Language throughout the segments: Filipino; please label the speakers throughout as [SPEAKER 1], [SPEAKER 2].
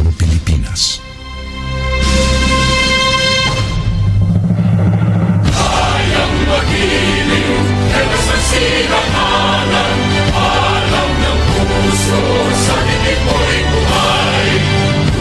[SPEAKER 1] Metro Pilipinas.
[SPEAKER 2] Kayang magiliw, helas ang sinakalan, alam ng puso, sa dinig mo'y buhay.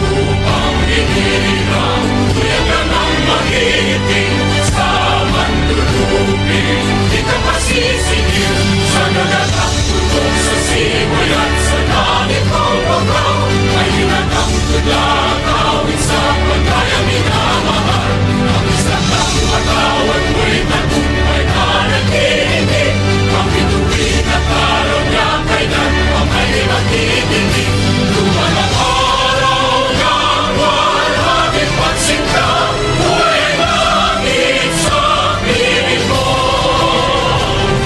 [SPEAKER 2] Upang hinirang, tuyagan ang magiting, sa mandulupin, di ka pasisingil, sa nagatang tulog sa simoy at sa langit ang pagaw, ay hinatang tudla, kawin sa pagkaya minamahal, ang isang ng matawan mo'y tagumpay na nag-iibig, ang bituin at araw niya kailan ang may magtitingin, luman ang araw ng walhagin pansin ka, buhay langit sa piling mo,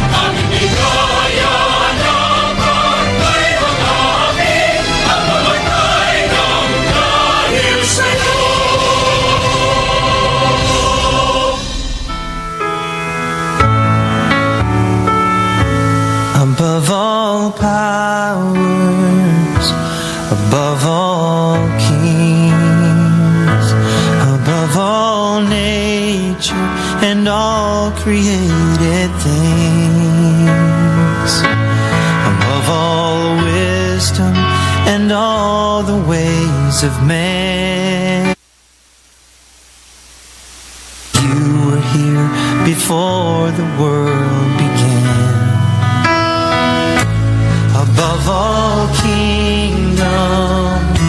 [SPEAKER 2] ang hindi kaya ng pagkay maghamin, ang mamatay ng dahil sa'yo.
[SPEAKER 3] Above all powers, above all kings, above all nature and all created things, above all wisdom and all the ways of man. You were here before the world began. Above all kingdoms,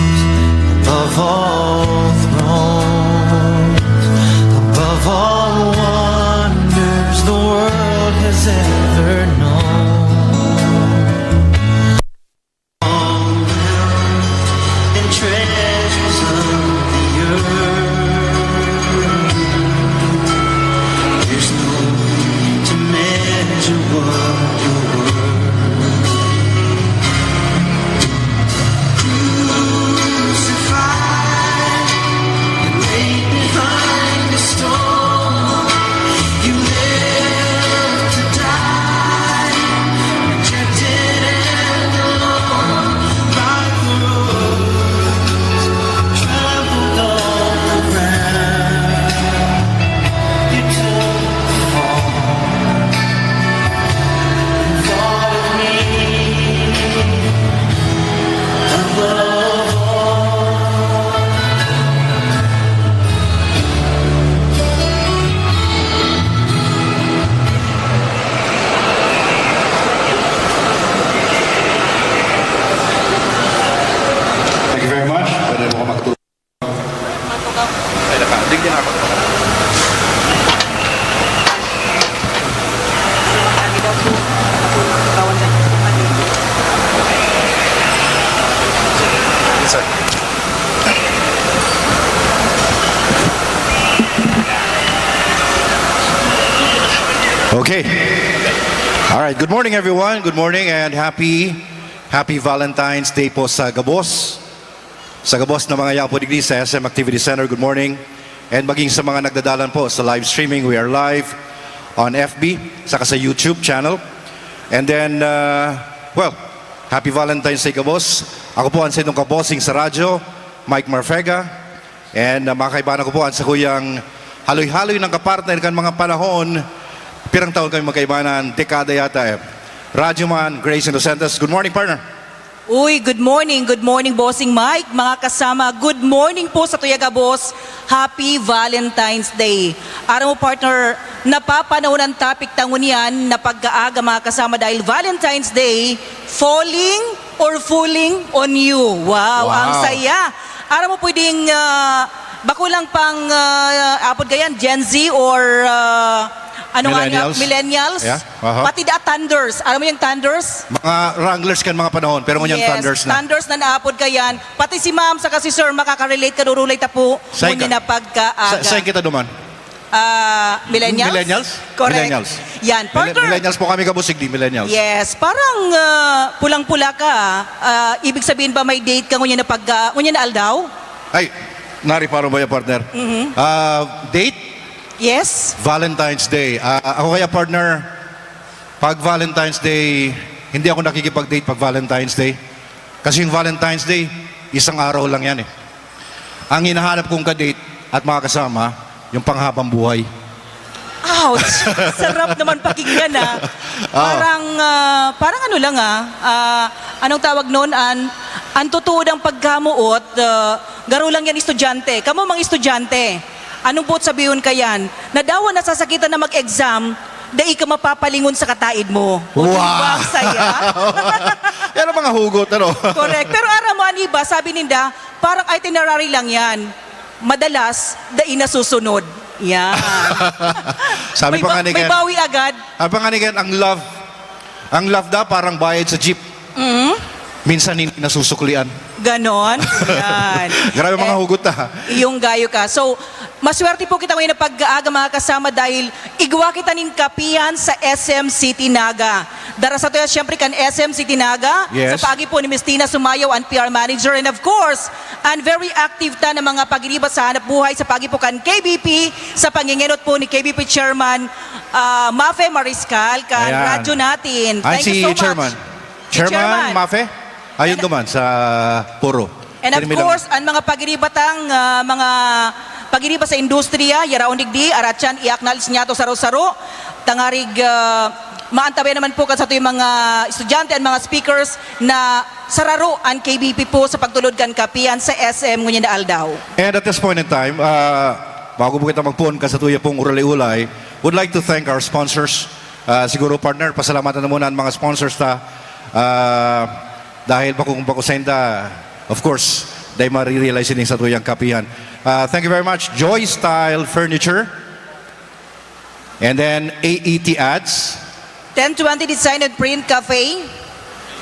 [SPEAKER 3] above all thrones, above all wonders the world has ever known, all wealth and treasures of the earth, there's no way to measure what you're worth.
[SPEAKER 4] Thank you very much. Pwede mo ko makatulong. Ay, nakadig din ako. Yes, sir. Okay. All right. Good morning, everyone. Good morning and happy Valentine's Day po sa Gabos. Sa Gabos na mga yapo digdi sa SM Activity Center, good morning. And maging sa mga nagdadalan po sa live streaming, we are live on FB, saka sa YouTube channel. And then, well, happy Valentine's Day Gabos. Ako po ang sinong kabosing sa radyo, Mike Marfega. And mga kaibahan ko po ang sa kuyang haloy-haloy ng kapartner kan mga panahon. Pirang taon kami magkaibanan, dekada yata eh. Radyoman Grace Inocentes. Good morning, partner.
[SPEAKER 5] Uy, good morning, Bossing Mike. Mga kasama, good morning po sa Tuyaga Boss. Happy Valentine's Day. Araw mo, partner, napapanahon ang topic tangon yan na pag-aaga mga kasama dahil Valentine's Day, falling or fooling on you. Wow. Ang saya. Araw mo pwedeng, bakulang pang, apod gayan, Gen Z or ano
[SPEAKER 4] Millennials.
[SPEAKER 5] nga, millennials.
[SPEAKER 4] Yeah.
[SPEAKER 5] Pati the Thunders. Alam mo yung Thunders?
[SPEAKER 4] Mga Wranglers kan mga panahon, pero ngunyan Thunders na.
[SPEAKER 5] Thunders na naapod ka yan. Pati si ma'am, saka si sir, makaka-relate ka, durulay ta po.
[SPEAKER 4] Saan ka?
[SPEAKER 5] Ngunyan na pagkaaga.
[SPEAKER 4] Saan kita duman?
[SPEAKER 5] Millennials?
[SPEAKER 4] Millennials?
[SPEAKER 5] Correct.
[SPEAKER 4] Millennials.
[SPEAKER 5] Yan. Partner,
[SPEAKER 4] Millennials po kami kabusig di Millennials.
[SPEAKER 5] yes, parang pulang-pula ka. Ibig sabihin ba may date ka ngunyan na ngunyan na aldaw?
[SPEAKER 4] Ay, nari paro ba yung partner? Date?
[SPEAKER 5] Yes?
[SPEAKER 4] Valentine's Day. Ako kaya partner, pag Valentine's Day, hindi ako nakikipag-date pag Valentine's Day. Kasi yung Valentine's Day, isang araw lang yan eh. ang hinahanap kong kadate at mga kasama, yung panghabang buhay.
[SPEAKER 5] Ouch! Sarap naman pakinggan Parang ano lang anong tawag noon? Ang totoo ng pagkamuot, garo lang yan estudyante. Kamu mga estudyante, anong buot sabihin ka yan? Na daw nasasakitan na mag-exam, dahil ka mapapalingon sa kataid mo. O
[SPEAKER 4] Wow!
[SPEAKER 5] diba, ang saya?
[SPEAKER 4] Yan ang mga hugot, ano?
[SPEAKER 5] Correct. Pero aram mo, Aniba, sabi ninda, parang itinerary lang yan. Madalas, dahil nasusunod. Yan.
[SPEAKER 4] Sabi pa nga ni
[SPEAKER 5] may
[SPEAKER 4] Ken,
[SPEAKER 5] bawi agad.
[SPEAKER 4] sabi pa nga ni Ken, ang love daw parang bayad sa jeep. Minsan hindi nasusuklian.
[SPEAKER 5] Ganon. Yan.
[SPEAKER 4] Grabe mga hugot
[SPEAKER 5] Iyong gayo ka. So, maswerte po kita ngayon na pag-aaga mga kasama dahil igwa kita ning kapihan sa SM City Naga. Dara sa to siyempre kan SM City Naga.
[SPEAKER 4] Yes.
[SPEAKER 5] Sa pagi po ni Miss Tina Sumayaw, ang PR manager. And of course, and very active ta ng mga pagiriba sa hanap buhay sa pagi po kan KBP, sa pangingenot po ni KBP Chairman Mafe Mariscal, kan
[SPEAKER 4] Ayan.
[SPEAKER 5] radyo natin.
[SPEAKER 4] Ay,
[SPEAKER 5] Thank
[SPEAKER 4] si
[SPEAKER 5] you so
[SPEAKER 4] Chairman.
[SPEAKER 5] much.
[SPEAKER 4] Chairman Mafe? Ayun duman sa Puro.
[SPEAKER 5] And of
[SPEAKER 4] Terminal.
[SPEAKER 5] course, ang mga pagiribatang mga pagiriba sa industriya, yaraon digdi, aratyan, i-acknowledge niya to saro-saro. Tangarig, maantabay naman po kasi ito yung mga estudyante at mga speakers na sararo ang KBP po sa pagtulod kan kapihan sa SM ngunyan na Aldaw.
[SPEAKER 4] And at this point in time, bago po kita magpuon ka sa tuya pong ulay-ulay, would like to thank our sponsors. Siguro partner, pasalamatan na muna ang mga sponsors dahil kung senda, of course, dahil marirealize din sa tuyang kapihan. Thank you very much. Joy Style Furniture. And then AET Ads.
[SPEAKER 5] 1020 Design and Print Cafe,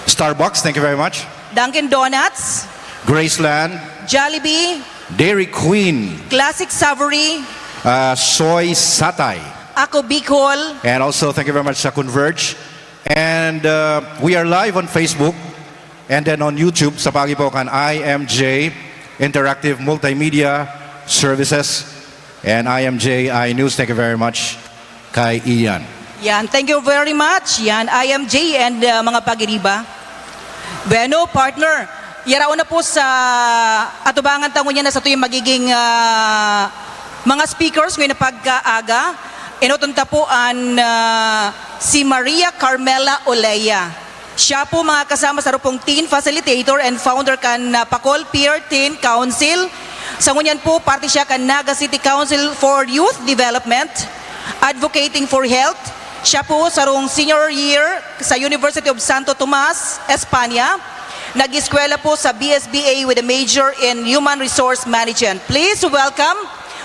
[SPEAKER 4] Starbucks, thank you very much.
[SPEAKER 5] Dunkin' Donuts,
[SPEAKER 4] Graceland.
[SPEAKER 5] Jollibee,
[SPEAKER 4] Dairy Queen.
[SPEAKER 5] Classic Savory,
[SPEAKER 4] Soy Satay.
[SPEAKER 5] Ako Bicol,
[SPEAKER 4] And also, thank you very much sa Converge. And we are live on Facebook and then on YouTube sa pagipokan IMJ Interactive Multimedia Services and IMJ iNews. Thank you very much kay Ian.
[SPEAKER 5] yan, thank you very much. Yan, IMJ and mga pagiriba. Bueno, partner, yarao na po sa atubangan tango niya na sa tuyong magiging mga speakers ngayon na pagkaaga. Inutunta po ang si Maria Carmela Olea. Siya po mga kasama sa rupong teen facilitator and founder kan Pacol Peer Teen Council. Sa ngunyan po, parte siya kan Naga City Council for Youth Development, advocating for health. Siya po sa rong senior year sa University of Santo Tomas, Espanya. Nag-eskwela po sa BSBA with a major in Human Resource Management. Please welcome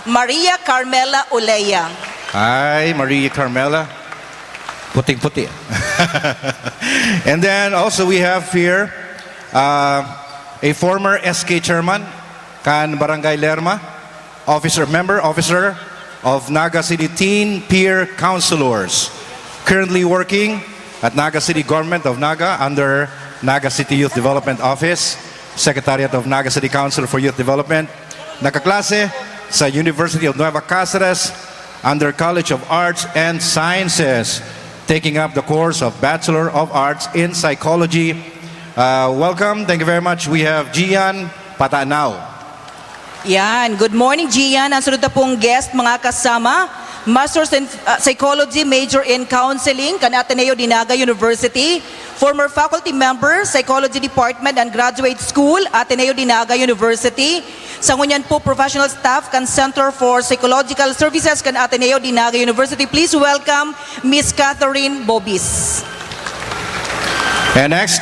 [SPEAKER 5] Maria Carmela Olea.
[SPEAKER 4] Hi, Maria Carmela. Puting-puti. And then also we have here a former SK chairman, kan Barangay Lerma, member officer of Naga City Teen Peer Counselors, currently working at Naga City Government of Naga under Naga City Youth Development Office, Secretariat of Naga City Council for Youth Development, nakaklase sa University of Nueva Cáceres under College of Arts and Sciences, taking up the course of Bachelor of Arts in Psychology. Welcome, thank you very much. We have Gian Patanao.
[SPEAKER 5] Yan, good morning Gian. Ang sunod na pong guest, mga kasama, Master's in Psychology, major in Counseling, kan Ateneo de Naga University, former faculty member, Psychology Department and Graduate School, Ateneo de Naga University. Sa ngunyan po, professional staff kan Center for Psychological Services kan Ateneo de Naga University. Please welcome Miss Catherine Bobis.
[SPEAKER 4] And next,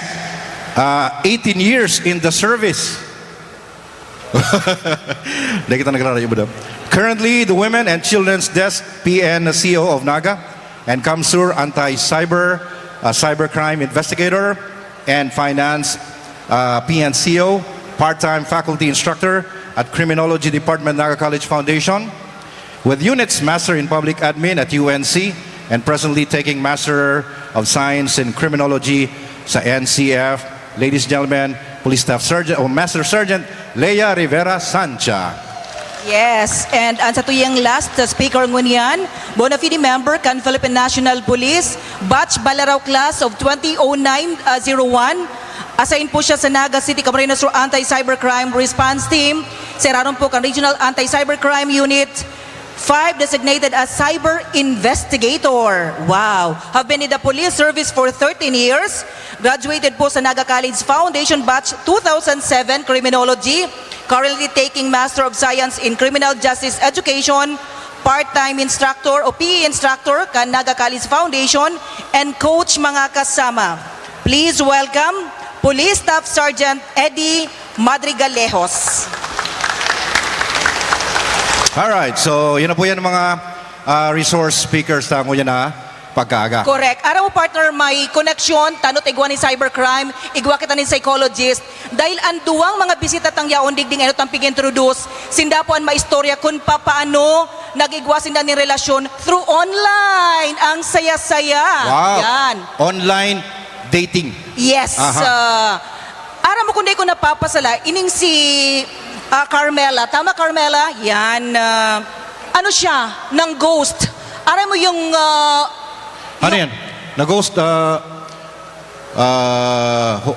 [SPEAKER 4] 18 years in the service. Di kita nagrarayo ba daw? Currently, the Women and Children's Desk PN CEO of Naga and Kamsur Cybercrime Investigator and Finance PNCO, part-time faculty instructor at Criminology Department Naga College Foundation, with units Master in Public Admin at UNC and presently taking Master of Science in Criminology sa NCF. Ladies and gentlemen, Police Staff Sergeant o Master Sergeant Leia Rivera Sancha.
[SPEAKER 5] Yes, and ang sa tuyang last speaker ngunyan, bona fide member kan Philippine National Police, batch Balaraw class of 2009-01. Assign po siya sa Naga City Camarines Sur Anti-Cybercrime Response Team. Seraron po kan Regional Anti-Cybercrime Unit 5 designated as cyber investigator. Wow. Have been in the police service for 13 years. Graduated po sa Naga College Foundation Batch 2007 Criminology. Currently taking Master of Science in Criminal Justice Education. Part-time instructor o PE instructor kan Naga College Foundation. And coach mga kasama. Please welcome Police Staff Sergeant Eddie Madrigalejos.
[SPEAKER 4] Alright, so yun na po yan mga resource speakers tango yan na pagkaaga.
[SPEAKER 5] Correct. Araw mo partner, may koneksyon, tanot igwa ni cybercrime, igwa kita ni psychologist, dahil anduang mga bisita tang yaon digding ano tang pig-introduce, sindapuan maistorya kung paano nagigwa sinda ni relasyon through online. Ang saya-saya.
[SPEAKER 4] Wow.
[SPEAKER 5] Yan.
[SPEAKER 4] Online dating.
[SPEAKER 5] Yes.
[SPEAKER 4] Aha.
[SPEAKER 5] Ara mo kundi ko napapasala, ining si Carmela. Tama, Carmela? Yan. Ano siya? Ng ghost. Ara mo yung...
[SPEAKER 4] Ano yan? Na-ghost,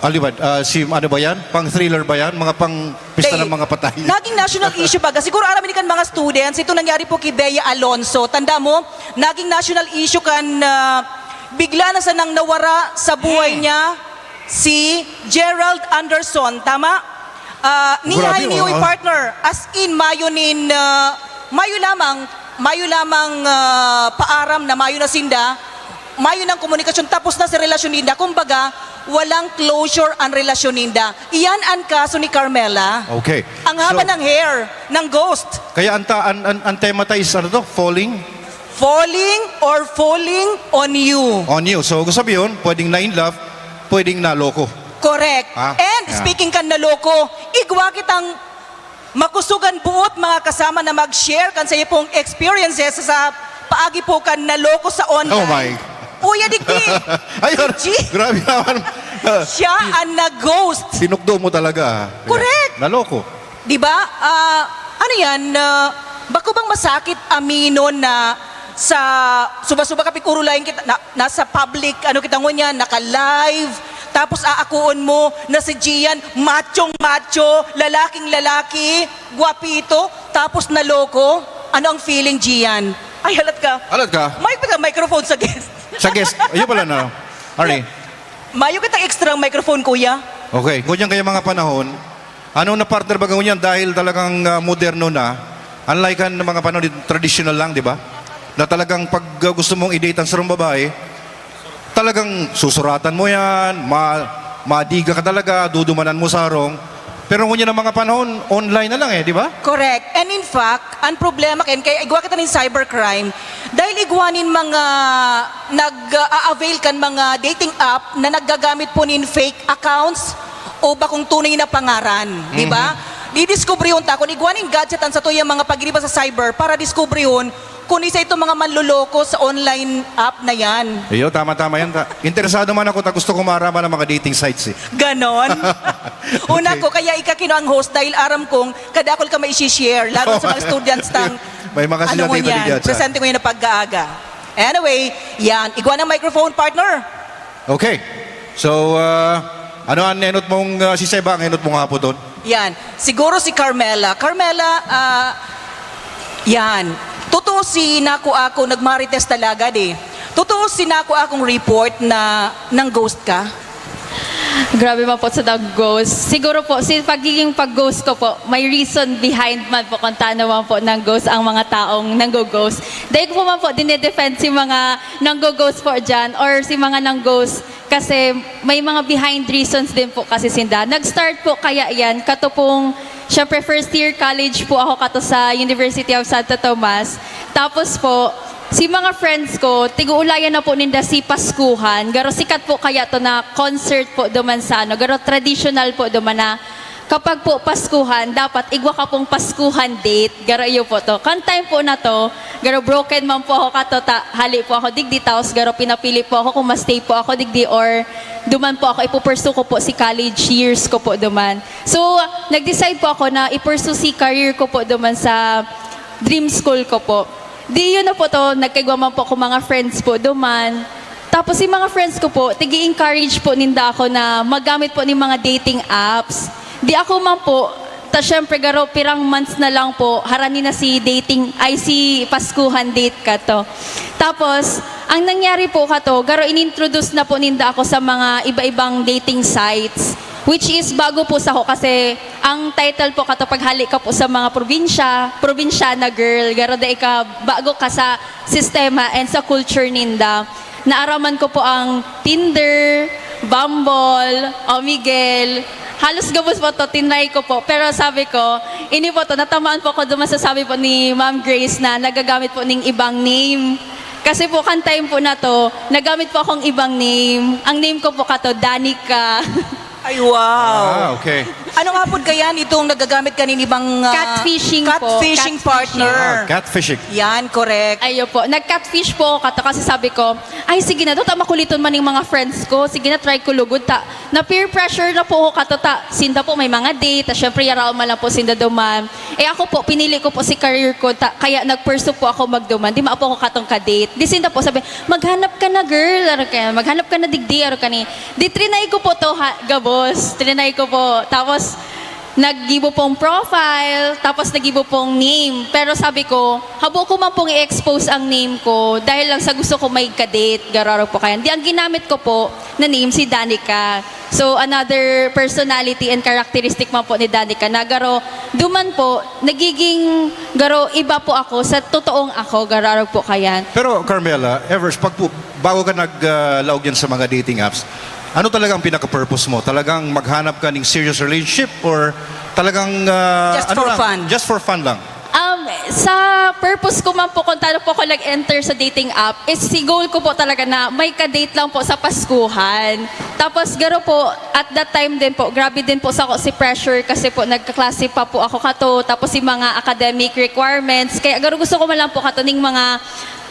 [SPEAKER 4] alibad, si ano ba yan? Pang-thriller ba yan? Mga pang-pista ng mga patay?
[SPEAKER 5] Naging national issue baga. Siguro alam kan mga students, ito nangyari po kay Bea Alonso. Tanda mo, naging national issue kan bigla na sa nang nawara sa buhay niya si Gerald Anderson. Tama? Nihay
[SPEAKER 4] Grabe,
[SPEAKER 5] niyo partner. As in, mayo lamang paaram na mayo na sinda, mayo ng komunikasyon, tapos na sa relasyon ninda. Kumbaga, walang closure ang relasyon ninda. Iyan ang kaso ni Carmela.
[SPEAKER 4] Okay.
[SPEAKER 5] Ang haba
[SPEAKER 4] So,
[SPEAKER 5] ng hair, ng ghost.
[SPEAKER 4] Kaya ang tema tayo is ano to? Falling
[SPEAKER 5] Falling or falling on you.
[SPEAKER 4] on you. So, gusto sabihin, pwedeng na in love, pwedeng na loko.
[SPEAKER 5] Correct.
[SPEAKER 4] Ah,
[SPEAKER 5] And
[SPEAKER 4] yeah.
[SPEAKER 5] speaking kan na loko, igwa kitang makusugan buot mga kasama na mag-share kan sa iyo pong experiences sa paagi po kan na loko sa online.
[SPEAKER 4] Oh my.
[SPEAKER 5] Uya digdi.
[SPEAKER 4] Ayun,
[SPEAKER 5] Gee.
[SPEAKER 4] grabe naman.
[SPEAKER 5] Siya ang na-ghost.
[SPEAKER 4] Sinukdo mo talaga.
[SPEAKER 5] Correct.
[SPEAKER 4] Naloko.
[SPEAKER 5] Di ba? Ano yan? Bako bang masakit amino na sa suba-suba kapit urulayin kita, nasa public, ano kita ngunyan, naka-live, tapos aakuon mo na si Gian, machong-macho, lalaking-lalaki, guwapito, tapos naloko. Ano ang feeling, Gian? Ay, halat ka.
[SPEAKER 4] Alat ka?
[SPEAKER 5] May microphone sa guest.
[SPEAKER 4] Sa guest. Ayun pala na. Arnie.
[SPEAKER 5] Mayo kitang extra microphone, kuya.
[SPEAKER 4] Okay. Ngunyan kaya mga panahon, ano na partner ba ngunyan dahil talagang moderno na, unlike ang mga panahon traditional lang, di ba? Na talagang pag gusto mong i-date ang sarong babae, talagang susuratan mo yan, madiga ka talaga, dudumanan mo sarong. Pero ngunyan ang mga panahon, online na lang di ba?
[SPEAKER 5] Correct. And in fact, ang problema kaya igwa kita ng cybercrime, dahil igwanin mga nag-avail kan mga dating app na naggagamit po nin fake accounts o bakong tunay na pangaran, di ba? Didiscover yun ta, kung igwanin gadgetan sa to yung mga pagiriba sa cyber para discover yun kung isa itong mga manluloko sa online app na yan.
[SPEAKER 4] Iyo, tama-tama yan. Interesado man ako, gusto ko marama ng mga dating sites
[SPEAKER 5] Ganon. Una
[SPEAKER 4] Okay.
[SPEAKER 5] ko, kaya ikakino ang host dahil aram kong kadakol ka mai-share, lalo sa mga students tang
[SPEAKER 4] May mga
[SPEAKER 5] ano mo
[SPEAKER 4] estudyante pa
[SPEAKER 5] yan,
[SPEAKER 4] dyan,
[SPEAKER 5] presente ko yun na pag-aaga. Anyway, yan, igwa ng microphone partner.
[SPEAKER 4] Okay. So, ano ang nenot mong si Seba, ang nenot mong hapon doon?
[SPEAKER 5] Yan, siguro si Carmela. Carmela, yan, totoo si Naku ako, nagmarites talaga Totoo si Naku akong report na nang ghost ka?
[SPEAKER 1] Grabe man po sa ghost. Siguro po, si pagiging pag-ghost ko po, may reason behind man po kung taano man po ng ghost ang mga taong nanggo-ghost. Dahil po man po, dinedefend si mga nanggo-ghost po dyan or si mga nang-ghost kasi may mga behind reasons din po kasi sinda. Nag-start po kaya yan, kato pong, syempre first year college po ako kato sa University of Santo Tomas. Tapos po, si mga friends ko, tiguulayan na po ninda si Paskuhan. Garo sikat po kaya to na concert po duman sa ano. Garo traditional po duman na kapag po Paskuhan, dapat igwa ka pong Paskuhan date. Garo iyo po to. Kan time po na to, garo broken man po ako kato, hali po ako digdi, taos garo pinapili po ako kung ma-stay po ako digdi or duman po ako, ipupursue ko po si college years ko po duman. So, nag-decide po ako na ipursue si career ko po duman sa dream school ko po. Di yun na po to, nagkaigwaman po ako mga friends po duman. Tapos si mga friends ko po, tigi-encourage po ninda ako na magamit po ng mga dating apps. Di ako man po, Ta syempre garo pirang months na lang po, harani na si dating, ay si paskuhan date ka to. Tapos, ang nangyari po ka to, garo inintroduce na po ninda ako sa mga iba-ibang dating sites. Which is bago po sa ako kasi ang title po kato paghali ka po sa mga probinsyana girl, garo da ka bago ka sa sistema and sa culture ninda. Naaraman ko po ang Tinder, Bumble, Omegle, halos gabos po to, tinry ko po. Pero sabi ko, ini po to, natamaan po ako dumasasabi po ni Ma'am Grace na nagagamit po ng ibang name. Kasi po kan time po na to, nagamit po akong ibang name. Ang name ko po kato, Danica.
[SPEAKER 5] Ay, wow.
[SPEAKER 4] Okay.
[SPEAKER 5] Ano nga po kaya itong nagagamit kanini bang
[SPEAKER 1] Catfishing po.
[SPEAKER 5] catfishing partner?
[SPEAKER 4] Catfishing.
[SPEAKER 5] Yan, correct.
[SPEAKER 1] Ayo po, nag-catfish po ako kato kasi sabi ko, ay sige na, ta makuliton man yung mga friends ko, sige na, try ko lugod ta. Na peer pressure na po ako kato ta, sinda po may mga date, ta syempre yaraw man lang po sinda duman. Eh ako po, pinili ko po si career ko, ta, kaya nag-pursue po ako magduman, di maapo ko katong ka-date. Di sinda po sabi, maghanap ka na girl, aro ka, maghanap ka na digdi, aro ka ni. Di trinay ko po to, gabos, trinay ko po. Tapos, nag-gibo pong profile, tapos nag-gibo pong name. Pero sabi ko, habo ko man pong i-expose ang name ko dahil lang sa gusto ko may kadate, gararo po kayan. Di ang ginamit ko po na name si Danica. So another personality and characteristic man po ni Danica na garo, duman po, nagiging garo iba po ako sa totoong ako, gararo po kayan.
[SPEAKER 4] Pero Carmela, Evers, bago ka naglaog yan sa mga dating apps, ano talagang pinaka-purpose mo? Talagang maghanap ka ng serious relationship or talagang
[SPEAKER 5] Just for fun.
[SPEAKER 4] Just for fun lang.
[SPEAKER 1] Sa purpose ko man po kung tayo po ako nag-enter sa dating app, is si goal ko po talaga na may ka-date lang po sa Paskuhan. Tapos garo po, at that time din po, grabe din po sa ako si pressure kasi po nagkaklase pa po ako kato, tapos si mga academic requirements. Kaya garo gusto ko man lang po kato ng mga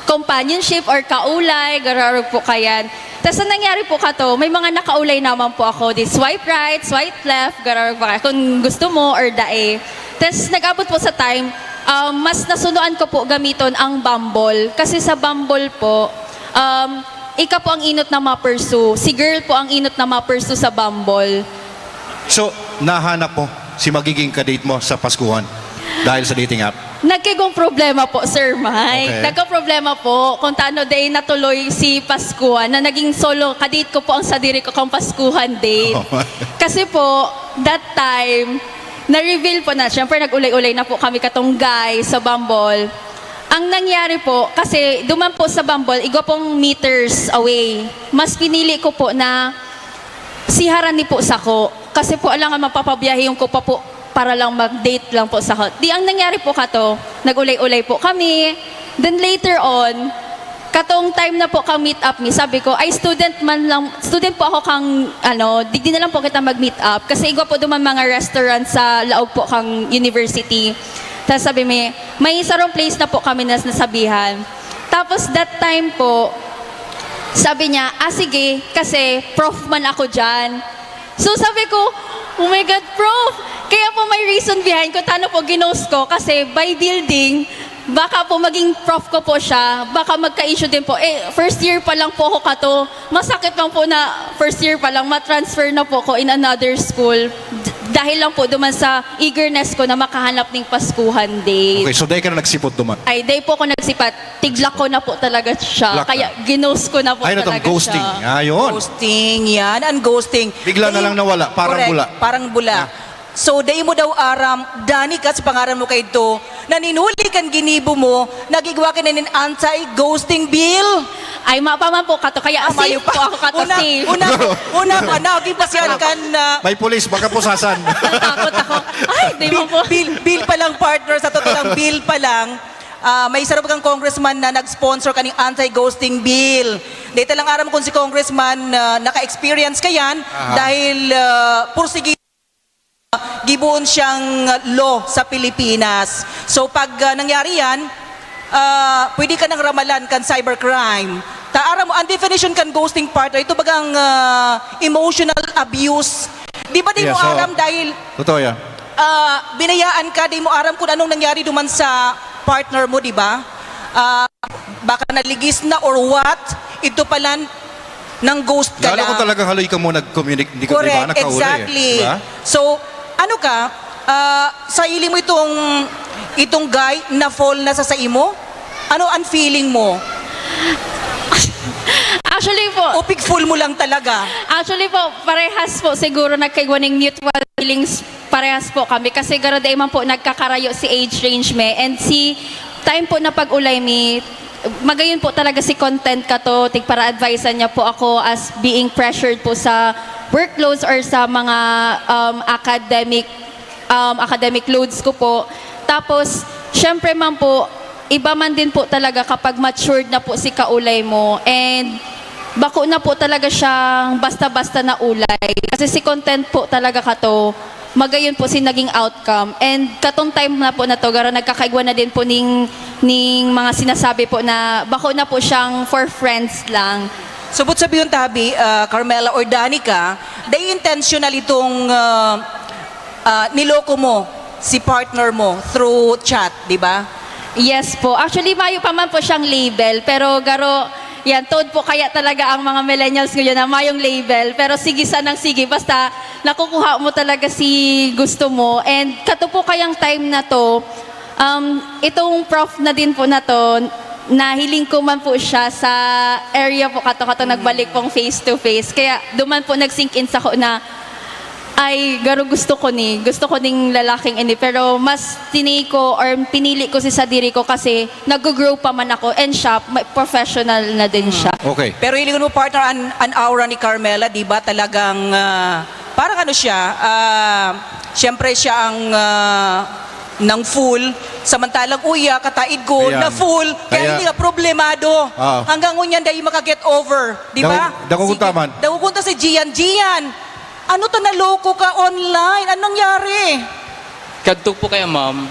[SPEAKER 1] companionship or kaulay, garo po kayan. Tapos ang nangyari po kato, may mga nakaulay naman po ako. Di swipe right, swipe left, garo po kayo. Kung gusto mo or dae. Tapos nag-abot po sa time, mas nasunuan ko po gamiton ang Bumble. Kasi sa Bumble po, ika po ang inot na ma-pursue. Si girl po ang inot na ma-pursue sa Bumble.
[SPEAKER 4] So, nahanap mo si magiging kadate mo sa Paskuhan dahil sa dating app?
[SPEAKER 1] Nagkigong problema po, Sir Mike.
[SPEAKER 4] Okay.
[SPEAKER 1] Nagka-problema po kung taano day natuloy si Paskuhan na naging solo, kadate ko po ang sadiri ko kang Paskuhan date.
[SPEAKER 4] Oh.
[SPEAKER 1] Kasi po, that time, na-reveal po na, syempre nag-ulay-ulay na po kami katong guy sa Bumble. Ang nangyari po, kasi duman po sa Bumble, igwa pong meters away. Mas pinili ko po na si Harani po sa ko. Kasi po alangan mapapabiyahe yung ko pa po para lang mag-date lang po sa hot. Di ang nangyari po kato, nag-ulay-ulay po kami. Then later on, katong time na po kang meet up mi, sabi ko, ay student po ako kang, di na lang po kita mag-meet up. Kasi igwa po duman mga restaurant sa laog po kang university. Tapos sabi mi, may sarong place na po kami na nasabihan. Tapos that time po, sabi niya, sige, kasi prof man ako dyan. So sabi ko, oh my God, prof! Kaya po may reason behind kung paano po ginost ko kasi by building, baka po maging prof ko po siya, baka magka-issue din po. First year pa lang po ako kato, masakit lang po na first year pa lang, matransfer na po ko in another school. Dahil lang po duman sa eagerness ko na makahanap ng Paskuhan date.
[SPEAKER 4] Okay, so dahil ka na nagsipot duman.
[SPEAKER 1] Ay, day po ko nagsipat, tiglak ko na po talaga siya.
[SPEAKER 4] Block
[SPEAKER 1] Kaya ginost ko na po
[SPEAKER 4] Ay, na
[SPEAKER 1] talaga
[SPEAKER 4] tong ghosting.
[SPEAKER 1] siya.
[SPEAKER 4] Ayun.
[SPEAKER 5] Ghosting, yan, ang ghosting.
[SPEAKER 4] Bigla na lang nawala, parang
[SPEAKER 5] Correct,
[SPEAKER 4] bula.
[SPEAKER 5] Parang bula. So, day mo daw aram, Danica, sa pangaran mo kay ito, naninuli kan ginibo mo, nagigwa ka na nin anti-ghosting bill.
[SPEAKER 1] Ay, mapaman po kato. Kaya safe po ako kato, safe.
[SPEAKER 5] Una pa na, gipasyan kan na,
[SPEAKER 4] May pulis, baka pusasan.
[SPEAKER 1] Takot ako. Ay, di mo po.
[SPEAKER 5] bill pa lang partner, sa totoo lang, bill pa lang. May sarap kang congressman na nag-sponsor kaning anti-ghosting bill. Dito lang aram kung si congressman naka-experience ka yan dahil pursige gibuon siyang law sa Pilipinas. So pag nangyari yan, pwede ka nang ramalan kan cybercrime. Taara mo, ang definition kan ghosting partner, ito bagang emotional abuse. Di ba di mo
[SPEAKER 4] Yes, oo.
[SPEAKER 5] aram dahil
[SPEAKER 4] Totoo yan.
[SPEAKER 5] binayaan ka, di mo aram kung anong nangyari duman sa partner mo, di ba? Baka naligis na or what, ito pala nang ghost ka
[SPEAKER 4] Lalo
[SPEAKER 5] lang.
[SPEAKER 4] kung talagang haloy ka mo nag-communicate, di ka, di ba?
[SPEAKER 5] Correct,
[SPEAKER 4] Nakauli,
[SPEAKER 5] exactly.
[SPEAKER 4] Diba?
[SPEAKER 5] So, ano ka, sa ili mo itong guy na fall na sa imo? Ano ang feeling mo?
[SPEAKER 1] Actually po,
[SPEAKER 5] O full mo lang talaga?
[SPEAKER 1] Actually po, parehas po siguro nagkaigwaning mutual feelings parehas po kami kasi garo day man po nagkakarayo si age range me and si time po na pag-ulay mi magayon po talaga si content ka to tig para advisean niya po ako as being pressured po sa workloads or sa mga academic loads ko po. Tapos syempre man po iba man din po talaga kapag matured na po si kaulay mo and bako na po talaga siyang basta-basta na ulay. Kasi si content po talaga kato, magayon po si naging outcome. And katong time na po na to, gara nagkakaigwa na din po ning mga sinasabi po na bako na po siyang for friends lang.
[SPEAKER 5] Subot sabi yung tabi, Carmela or Danica, they intentional itong niloko mo si partner mo through chat, di ba?
[SPEAKER 1] Yes po. Actually, mayo pa man po siyang label. Pero garo, yan, toad po kaya talaga ang mga millennials ngayon na mayong label. Pero sige sanang sige. Basta nakukuha mo talaga si gusto mo. And kato po kayang time na to, itong prof na din po na to, nahiling ko man po siya sa area po kato nagbalik pong face to face. Kaya duman po nag-sink in sa ko na ay, garo gusto ko ning lalaking ini. Pero mas tinili ko or pinili ko si Sadiri ko kasi nag-grow pa man ako and siya, professional na din siya.
[SPEAKER 4] Okay.
[SPEAKER 5] Pero hilingon mo partner an aura ni Carmela, di ba talagang parang ano siya, siyempre siya ang ng full, samantalang uya, kataid ko,
[SPEAKER 4] Ayan.
[SPEAKER 5] na full, kaya hindi ka problemado.
[SPEAKER 4] Ah.
[SPEAKER 5] Hanggang ngunyan dahil makaget over, di ba?
[SPEAKER 4] Dakukunta man.
[SPEAKER 5] Dakukunta si Gian. Ano to naloko ka online? Anong nangyari?
[SPEAKER 6] Kadto po kaya ma'am,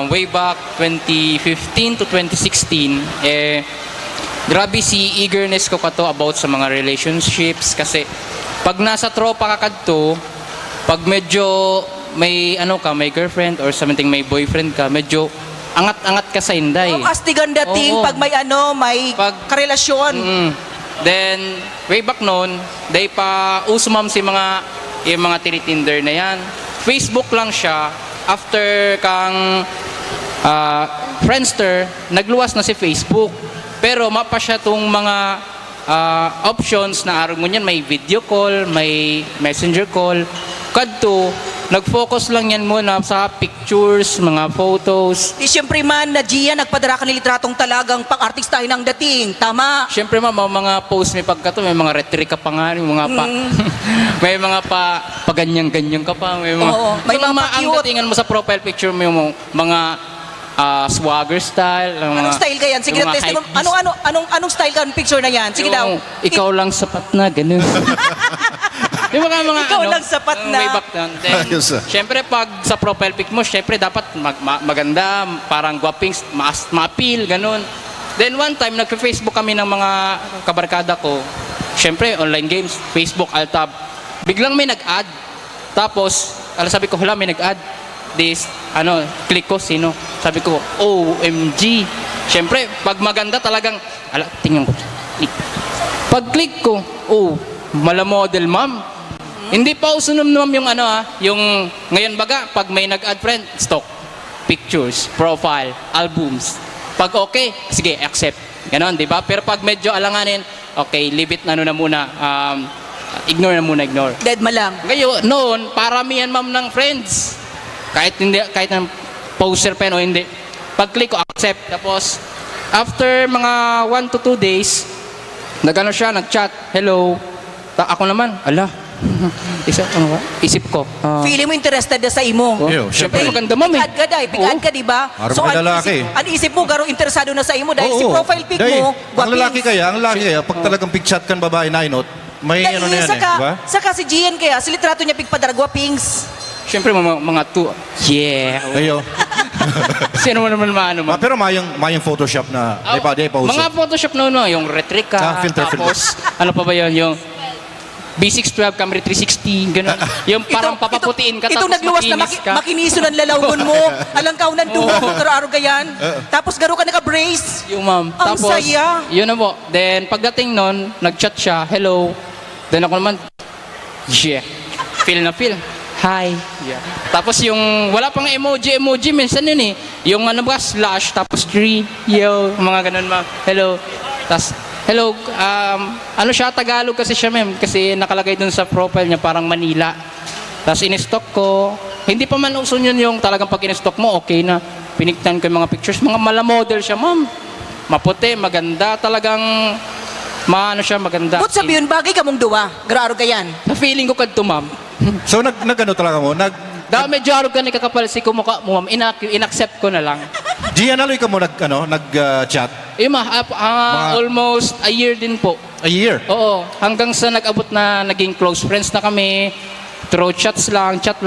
[SPEAKER 6] way back 2015 to 2016, grabe si eagerness ko kato about sa mga relationships kasi pag nasa tropa ka kadto, pag medyo may may girlfriend or something may boyfriend ka, medyo angat-angat ka sa inday.
[SPEAKER 5] Oh, astigan dating
[SPEAKER 6] Oo.
[SPEAKER 5] pag may
[SPEAKER 6] Pag-
[SPEAKER 5] karelasyon.
[SPEAKER 6] Then, way back noon, day pa uso ma'am si yung mga tinitinder na yan. Facebook lang siya. After kang Friendster, nagluwas na si Facebook. Pero mapa siya tong mga options na araw ngunyan, may video call, may messenger call. Kadto, nag-focus lang yan muna sa pictures, mga photos.
[SPEAKER 5] Di siyempre man na Gian nagpadara ka ni litratong talagang pang-artistahin ng dating. Tama.
[SPEAKER 6] Siyempre ma'am, mga post may pagkato, may mga retrika pa nga, may mga pa, may mga paganyan-ganyan ka pa, may mga,
[SPEAKER 5] Oo, may mga
[SPEAKER 6] ang
[SPEAKER 5] pa-cute.
[SPEAKER 6] datingan mo sa profile picture mo yung mga swagger style.
[SPEAKER 5] Anong style ka yan? Sige,
[SPEAKER 6] yung mga
[SPEAKER 5] test mo.
[SPEAKER 6] hypebeast.
[SPEAKER 5] Anong style ka ng picture na yan? Sige daw.
[SPEAKER 6] Ikaw lang sapat na, ganun. Yung mga
[SPEAKER 5] Ikaw lang sapat na.
[SPEAKER 6] Way back down. Then,
[SPEAKER 4] Ayos, ah.
[SPEAKER 6] syempre pag sa profile pic mo, syempre dapat maganda, parang guwaping, ma-appeal, ganun. Then one time, nagka-Facebook kami ng mga kabarkada ko. Syempre, online games, Facebook, Altab. Biglang may nag-add. Tapos, sabi ko, hala, may nag-add. Click ko, sino? Sabi ko, OMG. Syempre, pag maganda talagang, tingnan ko. Pag-click ko, mala model, ma'am. Hindi pa usunom yung yung ngayon baga, pag may nag-add friend, stock, pictures, profile, albums. Pag okay, sige, accept. Ganon, di ba? Pero pag medyo alanganin, okay, leave it na muna, ignore na muna, ignore.
[SPEAKER 5] Dead ma lang.
[SPEAKER 6] Ngayon, noon, paramihan ma'am ng friends. Kahit ng poster pen o hindi. Pag-click ko, accept. Tapos, after mga 1 to 2 days, nag-chat, hello. Ako naman, isip ko.
[SPEAKER 5] Feeling mo interested na sa imo.
[SPEAKER 4] Yo,
[SPEAKER 6] Siyempre,
[SPEAKER 4] syempre.
[SPEAKER 6] maganda ma'am eh.
[SPEAKER 5] Pikad ka dahil, pikad ka, di ba?
[SPEAKER 4] Parang may lalaki.
[SPEAKER 5] Ang isip mo, garo interesado na sa imo dahil si
[SPEAKER 4] Oo.
[SPEAKER 5] profile pic
[SPEAKER 4] Dahil,
[SPEAKER 5] mo,
[SPEAKER 4] ang lalaki kaya, pag talagang picture kan babae na inot, may ano na yan eh, di ba?
[SPEAKER 5] Saka si Gian kaya, si litrato niya pigpadaragwa pings.
[SPEAKER 6] Siyempre, mga two. Yeah.
[SPEAKER 4] Ayo.
[SPEAKER 6] Sino naman maano ma'am?
[SPEAKER 4] Pero mayang Photoshop na, di pa uso.
[SPEAKER 6] Mga Photoshop yung retrika.
[SPEAKER 4] Filter.
[SPEAKER 6] Tapos, ano pa ba yun? Yung B612, Camry 360, gano'n. Yung parang papaputiin ka
[SPEAKER 5] Itong
[SPEAKER 6] tapos
[SPEAKER 5] nagluwas na
[SPEAKER 6] makinis ka.
[SPEAKER 5] makiniso ng lalawgon mo. Alang ka ng dugo, taro-aro gayan. Tapos garo ka naka-brace.
[SPEAKER 6] Yung ma'am.
[SPEAKER 5] Ang
[SPEAKER 6] Tapos,
[SPEAKER 5] saya.
[SPEAKER 6] yun na po. Then, pagdating nun, nag-chat siya, hello. Then ako naman, yeah. Feel na feel. hi. Yeah. Tapos yung, wala pang emoji, minsan yun eh. Yung ano ba, slash, tapos 3, yo, mga ganun ma'am. Hello. Tapos, hello, ano siya, Tagalog kasi siya ma'am. Kasi nakalagay dun sa profile niya, parang Manila. Tapos in-stock ko. Hindi pa man uso yun yung talagang pag in-stock mo, okay na. Piniktan ko yung mga pictures. Mga mala-model siya ma'am. Maputi, maganda. Talagang, maano siya, maganda.
[SPEAKER 5] But sabi yun, bagay ka mong duwa. Graaro ka yan.
[SPEAKER 6] Sa feeling ko kadto ma'am.
[SPEAKER 4] So nagano talaga mo?
[SPEAKER 6] Dahil medyo arog ka ni kakapal si kumukha mo, ma'am, in-accept ko na lang.
[SPEAKER 4] Gian, aloy ka mo nag-chat?
[SPEAKER 6] Almost a year din po.
[SPEAKER 4] A year?
[SPEAKER 6] Oo, hanggang sa nag-abot na naging close friends na kami. Through chats lang, chat,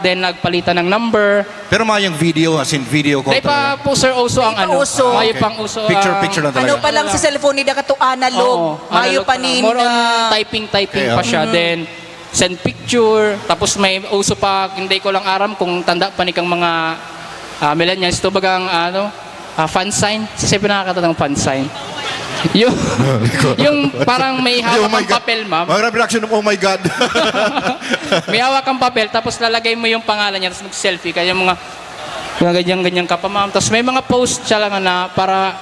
[SPEAKER 6] then nagpalitan ng number.
[SPEAKER 4] Pero mayang video, as in video call
[SPEAKER 6] Dahil pa
[SPEAKER 4] talaga?
[SPEAKER 6] po sir, uso ang
[SPEAKER 5] Dahil pa
[SPEAKER 6] ano.
[SPEAKER 5] uso.
[SPEAKER 6] Mayo
[SPEAKER 4] Okay.
[SPEAKER 6] pang uso.
[SPEAKER 4] Picture lang talaga.
[SPEAKER 5] Ano pa lang sa cellphone ni Dakato analog. Mayo
[SPEAKER 6] analog
[SPEAKER 5] pa
[SPEAKER 6] lang.
[SPEAKER 5] nin.
[SPEAKER 6] More on typing
[SPEAKER 4] Okay,
[SPEAKER 6] pa siya. Then, send picture. Tapos may uso pa, hindi ko lang aram kung tanda pa ni kang mga millennials. Ito bagang fan sign. Kasi pinakakata ng fan sign. yung parang may hawak kang papel, ma'am.
[SPEAKER 4] Mga reaction ng oh my God.
[SPEAKER 6] May hawak kang papel, tapos lalagay mo yung pangalan niya, tapos mag-selfie. Kaya mga ganyan-ganyan ka pa, ma'am. Tapos may mga post siya lang na para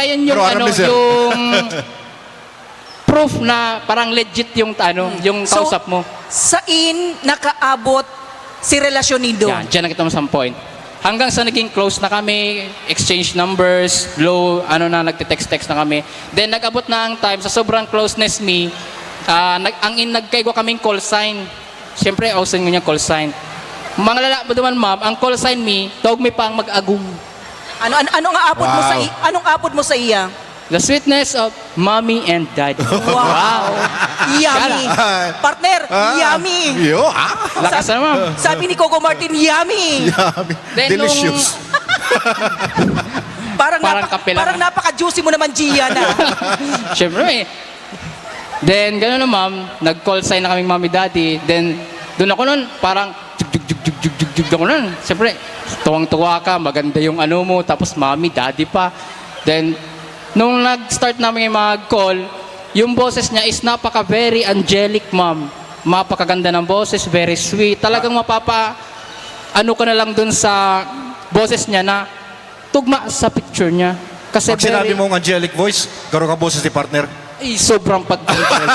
[SPEAKER 6] yan yung
[SPEAKER 4] Pero aram ni sir.
[SPEAKER 6] yung proof na parang legit yung yung
[SPEAKER 5] So,
[SPEAKER 6] kausap mo.
[SPEAKER 5] Sain nakaabot si relasyon nindo?
[SPEAKER 6] Yan, dyan nakita mo sa point. Hanggang sa naging close na kami, exchange numbers, nagte-text na kami. Then nag-abot na ang time, sa sobrang closeness nagkaigwa kaming call sign. Siyempre, ausin niya call sign. Mga lalaki naman, ma'am, ang call sign tawag pa ang mag-agum.
[SPEAKER 5] Anong apod mo sa anong apod mo sa iya?
[SPEAKER 6] The sweetness of mommy and daddy.
[SPEAKER 5] Wow. Yummy. Partner, yummy.
[SPEAKER 4] Yo,
[SPEAKER 6] Lakas na, ma'am.
[SPEAKER 5] Sabi ni Coco Martin, yummy.
[SPEAKER 6] Then,
[SPEAKER 4] delicious.
[SPEAKER 6] Parang kape lang.
[SPEAKER 5] Parang napaka-juicy mo naman, Gian.
[SPEAKER 6] Siyempre, Then, gano'n na ma'am, nag-call sign na kaming mommy daddy. Then, doon ako nun, parang jug ako nun. Siyempre, tuwang-tuwa ka, maganda yung ano mo, tapos mommy, daddy pa. Then, nung nag-start namin mag-call, yung boses niya is very angelic, ma'am. Mapakaganda ng boses, very sweet. Talagang ano ka na lang dun sa boses niya na tugma sa picture niya. Kasi
[SPEAKER 4] Pag sinabi mong angelic voice, garo ka boses ni partner.
[SPEAKER 6] ay, sobrang pag-angel.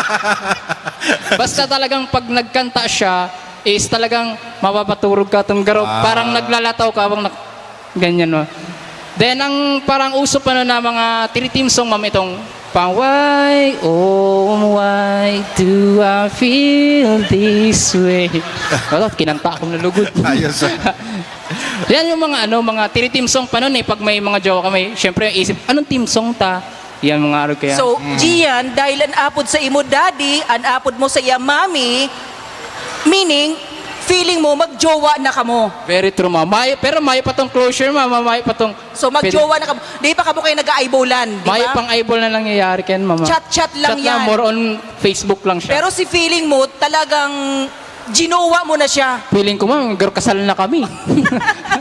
[SPEAKER 6] Basta talagang pag nagkanta siya, is talagang mapapaturog ka itong garo. Parang naglalataw ka habang ganyan, no? Then, ang parang uso pa na mga three-team song, ma'am, itong pang why, oh, why do I feel this way? Wala, kinanta akong nalugod.
[SPEAKER 4] Ayos.
[SPEAKER 6] Yan yung mga three-team song pa nun eh. Pag may mga jowa kami, syempre isip, anong team song ta? Yan mga araw kaya.
[SPEAKER 5] So, Gian, dahil an apod sa imo daddy, an apod mo sa iya mami, meaning, feeling mo, magjowa na kamo.
[SPEAKER 6] Very true, ma'am. Pero may pa tong closure, ma'am. May pa tong...
[SPEAKER 5] So, magjowa na kamo. Di pa kamo kayo nag-eyeballan, di
[SPEAKER 6] May
[SPEAKER 5] ba?
[SPEAKER 6] pang eyeball na nangyayari ken, ma'am.
[SPEAKER 5] Chat-chat lang yan.
[SPEAKER 6] More on Facebook lang siya.
[SPEAKER 5] Pero si feeling mo, talagang ginowa mo na siya.
[SPEAKER 6] Feeling ko, ma'am, kasal na kami.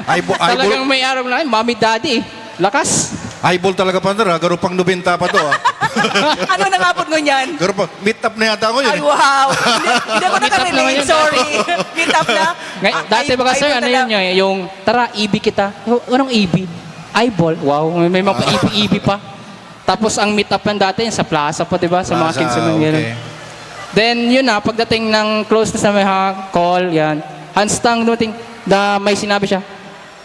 [SPEAKER 6] Talagang
[SPEAKER 4] Eyeball
[SPEAKER 6] may araw na, mommy, daddy. Lakas.
[SPEAKER 4] talaga partner, ha? Garo pang 90 pa to. Ha?
[SPEAKER 5] Ano nang apod mo niyan?
[SPEAKER 4] Garo pa, meet up na yata ako yun.
[SPEAKER 5] Ay, wow. Hindi ako
[SPEAKER 6] Meet up naman
[SPEAKER 5] nakarelate,
[SPEAKER 6] yun.
[SPEAKER 5] sorry. Meet up na?
[SPEAKER 6] Dati ba kasi, ano yun yung, tara, ibi kita. Anong ibi? Eyeball. Wow, may mga ibi pa. Tapos ang meet up yan dati, sa plaza pa, diba? Sa mga kids.
[SPEAKER 4] Okay.
[SPEAKER 6] Then, yun na, pagdating ng closeness na may call, yan. Handstand, dumating, may sinabi siya,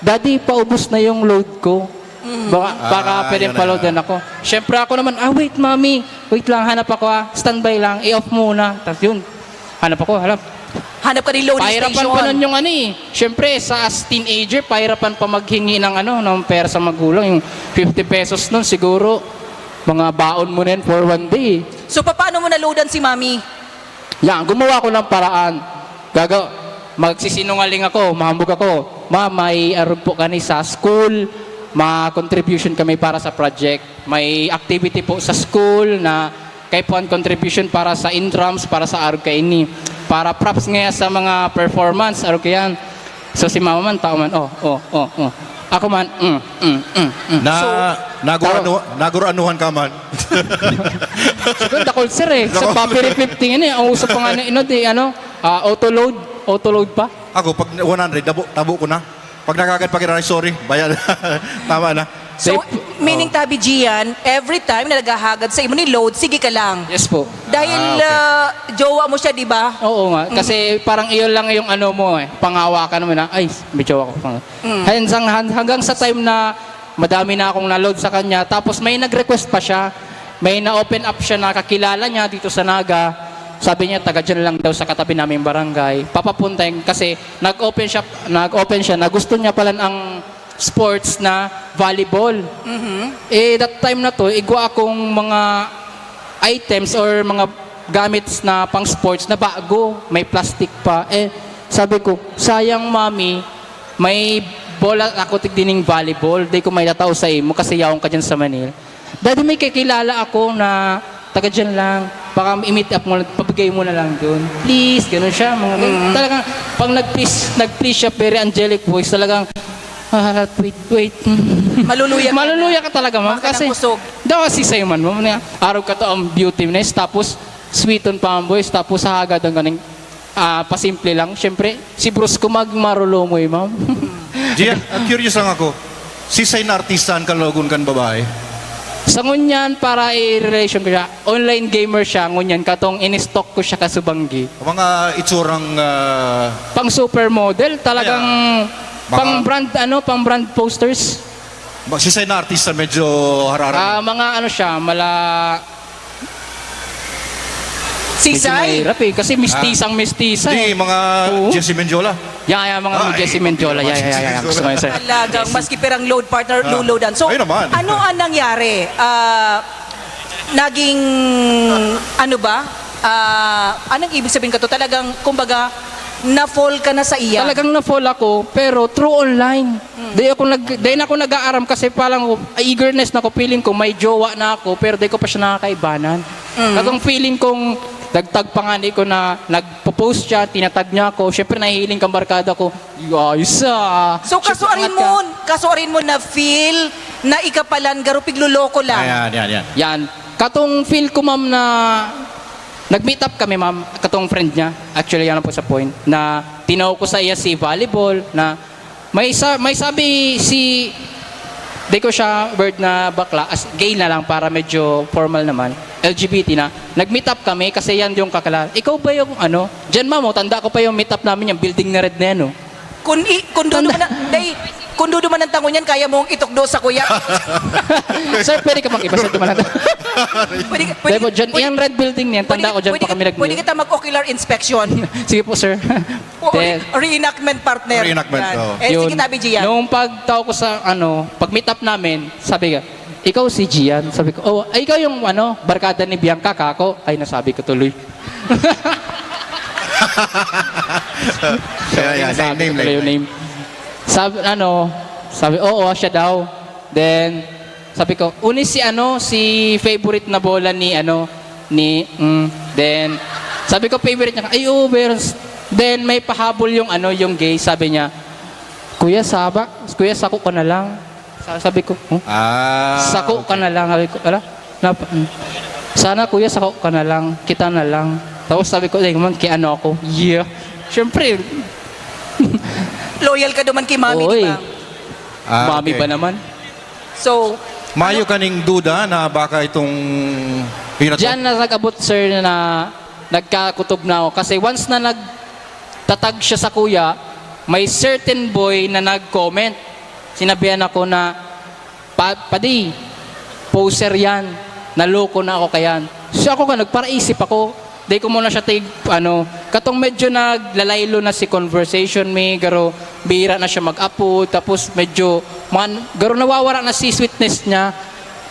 [SPEAKER 6] Daddy, paubos na yung load ko. Baka pwedeng
[SPEAKER 4] yun na.
[SPEAKER 6] pa-loadan ako. Siyempre ako naman, wait, mommy. Wait lang, hanap ako standby lang, i-off muna. Tapos yun, hanap ako,
[SPEAKER 5] Hanap ka ng loading
[SPEAKER 6] pahirapan
[SPEAKER 5] station.
[SPEAKER 6] pa nun yung Siyempre, as teenager, pahirapan pa maghingi ng pera sa magulang. Yung 50 pesos nun, siguro, mga baon mo na yun for one day.
[SPEAKER 5] So, paano mo na-loadan si mami?
[SPEAKER 6] Yan, gumawa ko ng paraan. Magsisinungaling ako, mahambog ako. Ma, may arog po kani sa school, ma-contribution kami para sa project. May activity po sa school na kay po ang contribution para sa intrams, para sa arog kaini. Para props nga sa mga performance, arog kayan. So si mama man, tao man, Ako man,
[SPEAKER 4] Naguranuhan ka man.
[SPEAKER 6] Siguro dakol sir eh. Sa papi reflecting ang usap pa nga na Auto-load pa.
[SPEAKER 4] Ako, pag 100, tabo ko na. Pag nakagat pa kita, sorry, bayad. Tama na.
[SPEAKER 5] So, meaning Tabi Gian, every time na naghahagad sa imo ni load, sige ka lang.
[SPEAKER 6] Yes po.
[SPEAKER 5] Dahil jowa mo siya, di ba?
[SPEAKER 6] Oo nga, kasi parang iyon lang yung ano mo panghawakan mo na, ay, medyo ako. Hanggang sa time na madami na akong na-load sa kanya, tapos may nag-request pa siya, may na-open up siya na kakilala niya dito sa Naga, sabi niya, taga dyan lang daw sa katabi naming barangay, papapuntahin kasi nag-open siya na gusto niya pala ang sports na volleyball. That time na to, igwa akong mga items or mga gamits na pang sports na bago, may plastic pa. Sabi ko, sayang mami, may bola ako tigdining volleyball, di ko may tataw sa imo kasi yaong ka dyan sa Manila. Daddy, may kakilala ako na taga dyan lang, baka i-meet up mo, pabigay mo na lang doon. Please, ganun siya. Talagang, pag nag-please siya, very angelic voice, talagang, wait.
[SPEAKER 5] Maluluya ka.
[SPEAKER 6] Maluluya ka talaga, ma'am.
[SPEAKER 5] Baka
[SPEAKER 6] Kasi,
[SPEAKER 5] ng kusog.
[SPEAKER 6] daw kasi sa'yo man, ma'am. Araw ka to ang beautiness, tapos sweet on pa ang voice, tapos hagad ang ganing pasimple lang. Siyempre, si Bruce ko magmarulomoy, ma'am.
[SPEAKER 4] Gian, curious lang ako. Si say na artistan kan logon kan babae.
[SPEAKER 6] Sa ngunyan, para i-relation ko siya, online gamer siya, ngunyan, katong in-stock ko siya kasubanggi.
[SPEAKER 4] Mga itsurang
[SPEAKER 6] Pang supermodel, talagang
[SPEAKER 4] Baka-
[SPEAKER 6] pang brand posters.
[SPEAKER 4] si say na artistan medyo harara.
[SPEAKER 6] Mga ano siya, medyo
[SPEAKER 5] Sisay.
[SPEAKER 6] mahirap kasi mistisa.
[SPEAKER 4] Di mga
[SPEAKER 6] Oo.
[SPEAKER 4] Jesse Menjola.
[SPEAKER 6] Mga Jesse Menjola. Gusto ko yun, sir.
[SPEAKER 5] Talagang maski perang load partner, luludan. So,
[SPEAKER 4] Ayun naman.
[SPEAKER 5] ano ang nangyari? Naging, ano ba? Anong ibig sabihin ka to? Talagang, kumbaga, na-fall ka na sa iya.
[SPEAKER 6] Talagang na-fall ako, pero through online. Dahil ako nag-aaram kasi parang eagerness na ko, feeling ko may jowa na ako, pero di ko pa siya nakakaibanan. Katong feeling kong dagtag pa nga ko na nagpo-post siya, tinatag niya ako, syempre nahihiling kang barkada ko, ayos
[SPEAKER 5] So, kasuarin mo na feel na ikapalan, garupig luloko lang.
[SPEAKER 4] Yan.
[SPEAKER 6] Yan. Katong feel ko, ma'am, na nag-meet up kami, ma'am, katong friend niya. Actually, yan po sa point. Na tinaw ko sa iya si volleyball, na may sabi si, di ko siya word na bakla, as gay na lang para medyo formal naman, LGBT na. Nag-meet up kami kasi yan yung kakilala. Ikaw ba yung ano? Diyan, ma'am, tanda ko pa yung meet up namin, yung building na red na yan, no?
[SPEAKER 5] Kung dudo man ang tango niyan, kaya mong itukdo sa kuya.
[SPEAKER 6] Sir, pwede ka mag-iba, sir, dumanan.
[SPEAKER 5] Pwede,
[SPEAKER 6] Dyan, yung red building niyan, tanda ko dyan pa kami
[SPEAKER 5] Pwede
[SPEAKER 6] nag-meet.
[SPEAKER 5] kita mag-ocular inspection.
[SPEAKER 6] Sige po, sir.
[SPEAKER 5] O,
[SPEAKER 6] Then,
[SPEAKER 5] reenactment partner.
[SPEAKER 4] Reenactment,
[SPEAKER 5] Yan.
[SPEAKER 4] oo.
[SPEAKER 5] Sige, Tabi Gian.
[SPEAKER 6] Nung pagtao ko sa pag-meet up namin, sabi ka, ikaw si Gian. Sabi ko, ay, ikaw yung barkada ni Bianca, kako. Ay, nasabi ko tuloy. Nasabi ko tuloy yung name. Sabi, oo, siya daw. Then, sabi ko, si favorite na bola then, sabi ko, favorite niya, ay, then, may pahabol yung gay, sabi niya, Kuya, sako ka na lang. Sabi ko, sako ka na lang. Sabi ko, sana kuya, sako ka na lang. Kita na lang. Tapos sabi ko, man, ako? Yeah. Siyempre,
[SPEAKER 5] Loyal ka naman kay mami, di ba?
[SPEAKER 6] mami ba naman?
[SPEAKER 5] So,
[SPEAKER 4] Mayo kaning duda na baka itong
[SPEAKER 6] Diyan na nag-abot, sir, na nagkakutob na ako. Kasi once na nagtatag siya sa kuya, may certain boy na nag-comment. Sinabihan ako na, Padi, poser yan. Naloko na ako kayan. So ako nagparaisip ako. Di ko muna siya katong medyo naglalaylo na si conversation me, garo bira na siya mag-apo, tapos medyo, garo nawawara na si sweetness niya.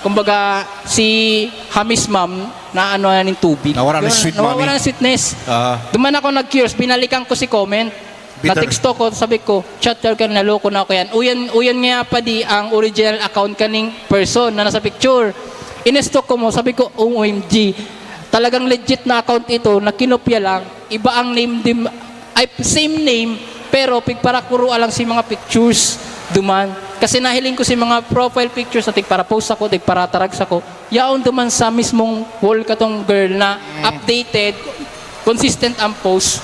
[SPEAKER 6] Kumbaga, si Hamis ma'am, na ng tubig.
[SPEAKER 4] Nawawara na si sweet mommy.
[SPEAKER 6] Nawawara na sweetness. Duman ako nag-curious, binalikan ko si comment.
[SPEAKER 4] Bitter.
[SPEAKER 6] Na-texto ko, sabi ko, chat ka, naloko na ako yan. Uyan nga pa di ang original account kaning person na nasa picture. In-stock ko mo, sabi ko, OMG, talagang legit na account ito, na kinopya lang, iba ang name, same name, pero pigparakuro lang si mga pictures duman. Kasi nahiling ko si mga profile pictures na para post ako, para tarag ako, yaon duman sa mismong wall katong girl na updated, consistent ang post,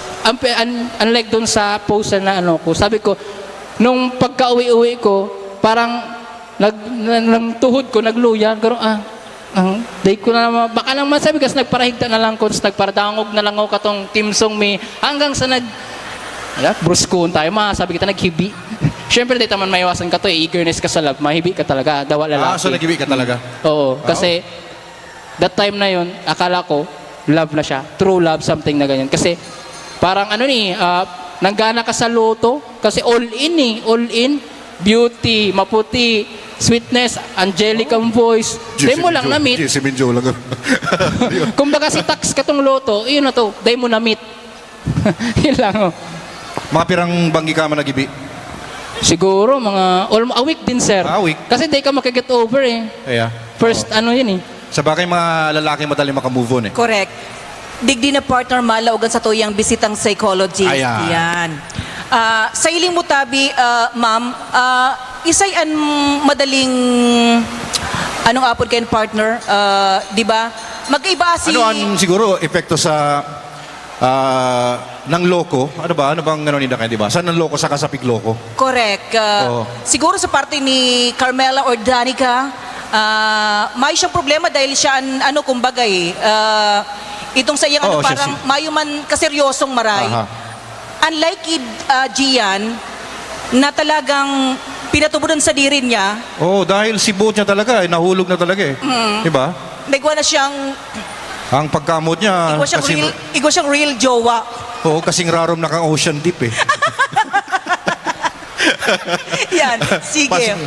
[SPEAKER 6] unlike dun sa post na ano ko, sabi ko, nung pagka-uwi ko, parang ng tuhod ko, nagluya, ang day ko na naman, baka naman sabi kasi nagparahigta na lang ko, nagparadangog na lang ako katong team song may, hanggang sa bruskon tayo, sabi kita, naghibi. Siyempre, dito man maiwasan ka to, eagerness ka sa love, mahibi ka talaga, dawa lalaki.
[SPEAKER 4] So nag-ibig ka talaga?
[SPEAKER 6] Oo, kasi that time na yun, akala ko, love na siya. True love, something na ganyan. Kasi parang nanggana ka sa loto, kasi all in. Beauty, maputi, sweetness, angelic ang voice. Dahil mo lang na-meet.
[SPEAKER 4] Si Minjo lang.
[SPEAKER 6] Kumbaga si tax ka tong loto, yun na to, dahil mo na-meet. Yun lang, oh.
[SPEAKER 4] Mga pirang banggi ka man nag-ibig?
[SPEAKER 6] Siguro, a week din, sir.
[SPEAKER 4] A week?
[SPEAKER 6] Kasi di ka makaget over eh.
[SPEAKER 4] Yeah.
[SPEAKER 6] First, yun eh.
[SPEAKER 4] Sa bagay, mga lalaki madali makamove on eh.
[SPEAKER 5] Correct. Digdi na partner malaugan sa tuyang bisitang psychologist.
[SPEAKER 4] Ayan.
[SPEAKER 5] Yan. Sa iling mutabi, ma'am, isay an madaling anong apod kayo partner, di ba? Magkaiba si...
[SPEAKER 4] Ano ang siguro epekto sa ng loko? Ano bang nila kayo, di ba? Saan ng loko sa kasapig loko?
[SPEAKER 5] Correct.
[SPEAKER 4] Oo.
[SPEAKER 5] Siguro sa parte ni Carmela or Danica, may siyang problema dahil siya kumbaga itong sa iyang
[SPEAKER 4] Oo, siya
[SPEAKER 5] parang mayo man kaseryosong maray.
[SPEAKER 4] Aha.
[SPEAKER 5] Unlike Gian, na talagang pinatubudan sa diri niya,
[SPEAKER 4] Dahil si boat niya talaga, nahulog na talaga eh. Di ba?
[SPEAKER 5] nagwa na siyang,
[SPEAKER 4] Ang pagkamot niya,
[SPEAKER 5] igwa siyang real jowa.
[SPEAKER 4] kasing rarom na kang ocean deep eh.
[SPEAKER 5] Yan, sige.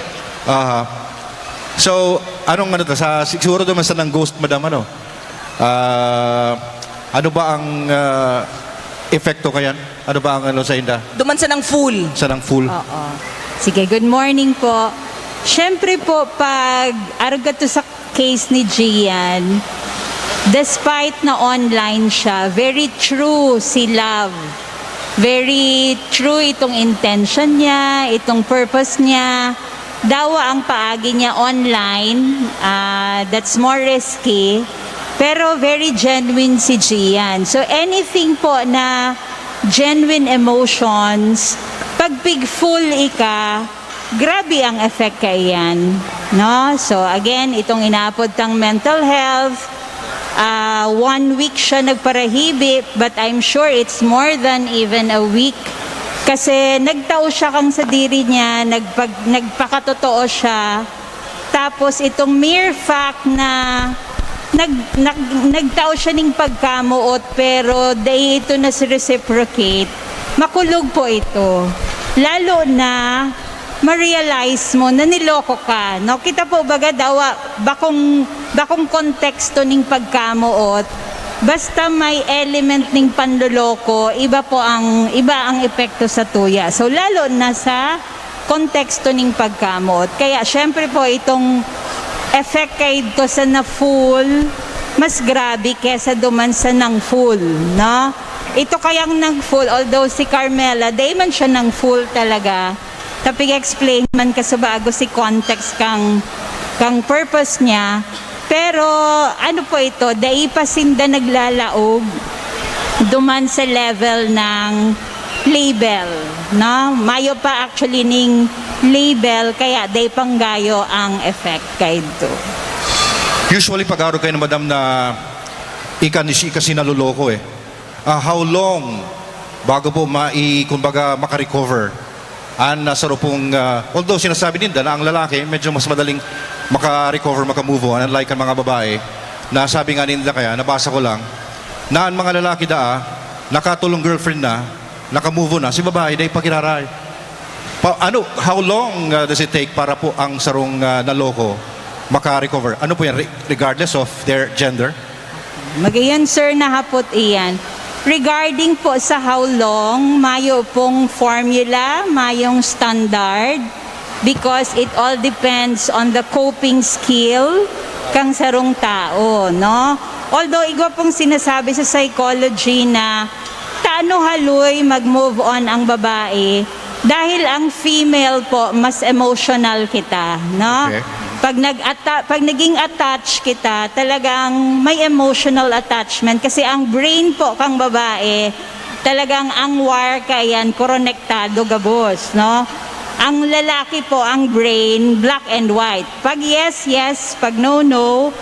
[SPEAKER 4] Aha. So, anong siguro naman sa ng ghost, madam, ano ba ang epekto kayan? Ano ba ang sa inda?
[SPEAKER 5] Duman sa ng full.
[SPEAKER 4] Sa ng full?
[SPEAKER 1] Oo. Sige, good morning po. Siyempre po, pag aragat to sa case ni Gian, despite na online siya, very true si Love. Very true itong intention niya, itong purpose niya. Dawa ang paagi niya online, that's more risky. Pero very genuine si Gian. So anything po na genuine emotions, pag big full ika, grabe ang effect kay yan. No? So again, itong inaapod tang mental health, 1 week siya nagparahibi, but I'm sure it's more than even a week. Kasi nagtao siya kang sa diri niya, nagpakatotoo siya. Tapos itong mere fact na nagtao siya ng pagkamuot, pero dahil ito na reciprocate, makulog po ito. Lalo na ma-realize mo na niloko ka. No? Kita po baga dawa, bakong konteksto ng pagkamuot, basta may element ng panloloko, iba ang epekto sa tuya. So lalo na sa konteksto ng pagkamuot. Kaya syempre po itong effect kay ito sa na-full, mas grabe kesa duman sa nang-full, no? Ito kayang nang-full, although si Carmela, day man siya nang-full talaga. Tapos explain man kasi bago si context kang purpose niya. Pero ano po ito, day pa sinda naglalaog, duman sa level ng label, no? Mayo pa actually ning label, kaya day panggayo ang effect kay ito.
[SPEAKER 4] Usually pag-aro kayo na madam na kasi naluloko eh. How long bago po kumbaga makarecover? Nasaro pong, although sinasabi nila na ang lalaki medyo mas madaling makarecover, makamove on, unlike ang mga babae, na sabi nga nila kaya, nabasa ko lang, na ang mga lalaki nakatulong girlfriend na, nakamove on na, si babae dahil pagkiraray. How long does it take para po ang sarong naloko makarecover? Ano po yan, regardless of their gender?
[SPEAKER 1] Magayon sir, nahapot iyan. Regarding po sa how long, mayo pong formula, mayong standard, because it all depends on the coping skill kang sarong tao, no? Although igwa pong sinasabi sa psychology na taano haloy mag-move on ang babae dahil ang female po mas emotional kita, no?
[SPEAKER 4] Okay.
[SPEAKER 1] Pag naging attached kita, talagang may emotional attachment kasi ang brain po kang babae
[SPEAKER 7] talagang ang wire kayan konektado gabos, no? Ang lalaki po, ang brain, black and white. Pag yes, yes. Pag no, no.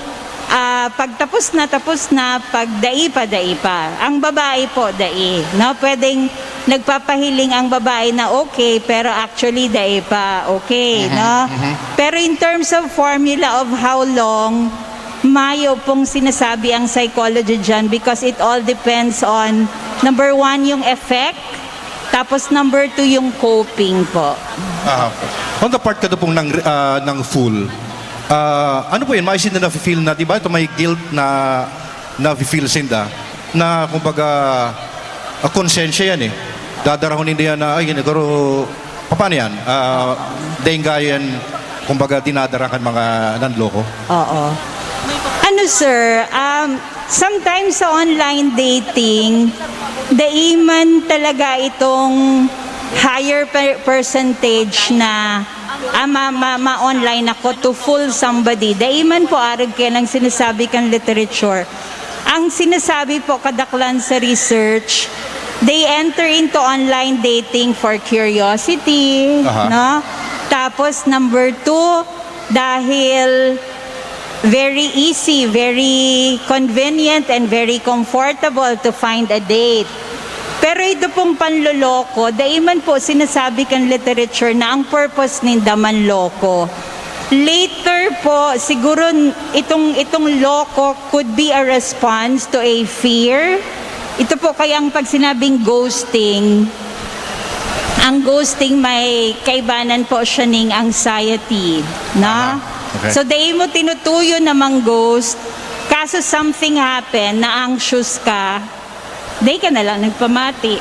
[SPEAKER 7] Pag tapos na, pag dai pa. Ang babae po, dai. No? Pwedeng nagpapahiling ang babae na okay, pero actually dai pa, okay. No? Pero in terms of formula of how long, mayo pong sinasabi ang psychology dyan because it all depends on, number 1, yung effect, tapos number 2, yung coping po.
[SPEAKER 4] On the part ka pong ng full, ano po yun, may sinda na feel na, di ba? Ito may guilt na feel sinda, na kumbaga, konsensya yan eh. Dadarahonin niya na, ay, siguro, paano yan? Dahil yan, kumbaga, dinadarakan mga nanloko.
[SPEAKER 7] Oo. Ano sir, sometimes sa online dating, daiman talaga itong higher percentage na ma-online ako to fool somebody. Daiman po arag kayo ng sinasabi kang literature. Ang sinasabi po kadaklan sa research, they enter into online dating for curiosity, no? Tapos number 2, dahil very easy, very convenient, and very comfortable to find a date. Pero ito pong panloloko, daiman po sinasabi kang literature na ang purpose ninda manloko. Later po, siguro itong loko could be a response to a fear. Ito po kayang pag sinabing ghosting, ang ghosting may kaibanan po siya ng anxiety, no?
[SPEAKER 4] Okay.
[SPEAKER 7] So dahil mo tinutuyo namang ghost, kaso something happen na anxious ka, dahil ka na lang nagpamati.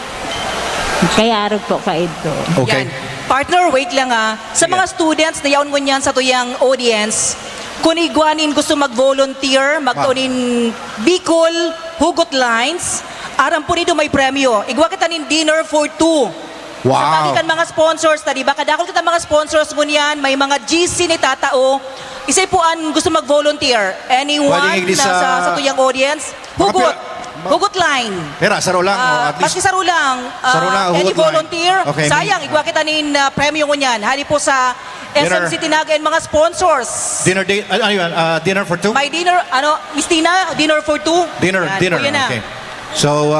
[SPEAKER 7] Kaya araw po ka ito.
[SPEAKER 4] Okay.
[SPEAKER 5] Yan. Partner, wait lang Sa
[SPEAKER 4] Sige.
[SPEAKER 5] mga students na yaon mo niyan sa tuyang audience, kung igwanin gusto mag-volunteer, magtunin Bicol, Hugot Lines, aram po nito may premyo. Igwa kita nin dinner for 2.
[SPEAKER 4] Wow.
[SPEAKER 5] Sa balikan mga sponsors, di ba? Kadakol kita mga sponsors mo niyan, may mga GC ni tatao. Isa'y po an gusto mag-volunteer. Anyone
[SPEAKER 4] Pwedeng igli
[SPEAKER 5] na sa tuyang audience? Hugot. Hugot line.
[SPEAKER 4] Pera, saro lang. At least,
[SPEAKER 5] Paski saro lang.
[SPEAKER 4] Saro na,
[SPEAKER 5] Any
[SPEAKER 4] hugot line.
[SPEAKER 5] volunteer?
[SPEAKER 4] Okay.
[SPEAKER 5] Sayang, igwa kita nin premyo ko niyan. Hali po sa
[SPEAKER 4] Dinner.
[SPEAKER 5] SMC Tinaga and mga sponsors.
[SPEAKER 4] dinner date, ano yun, dinner for 2?
[SPEAKER 5] May dinner, Miss Tina, dinner for 2?
[SPEAKER 4] Dinner,
[SPEAKER 5] Kuya na.
[SPEAKER 4] okay. So,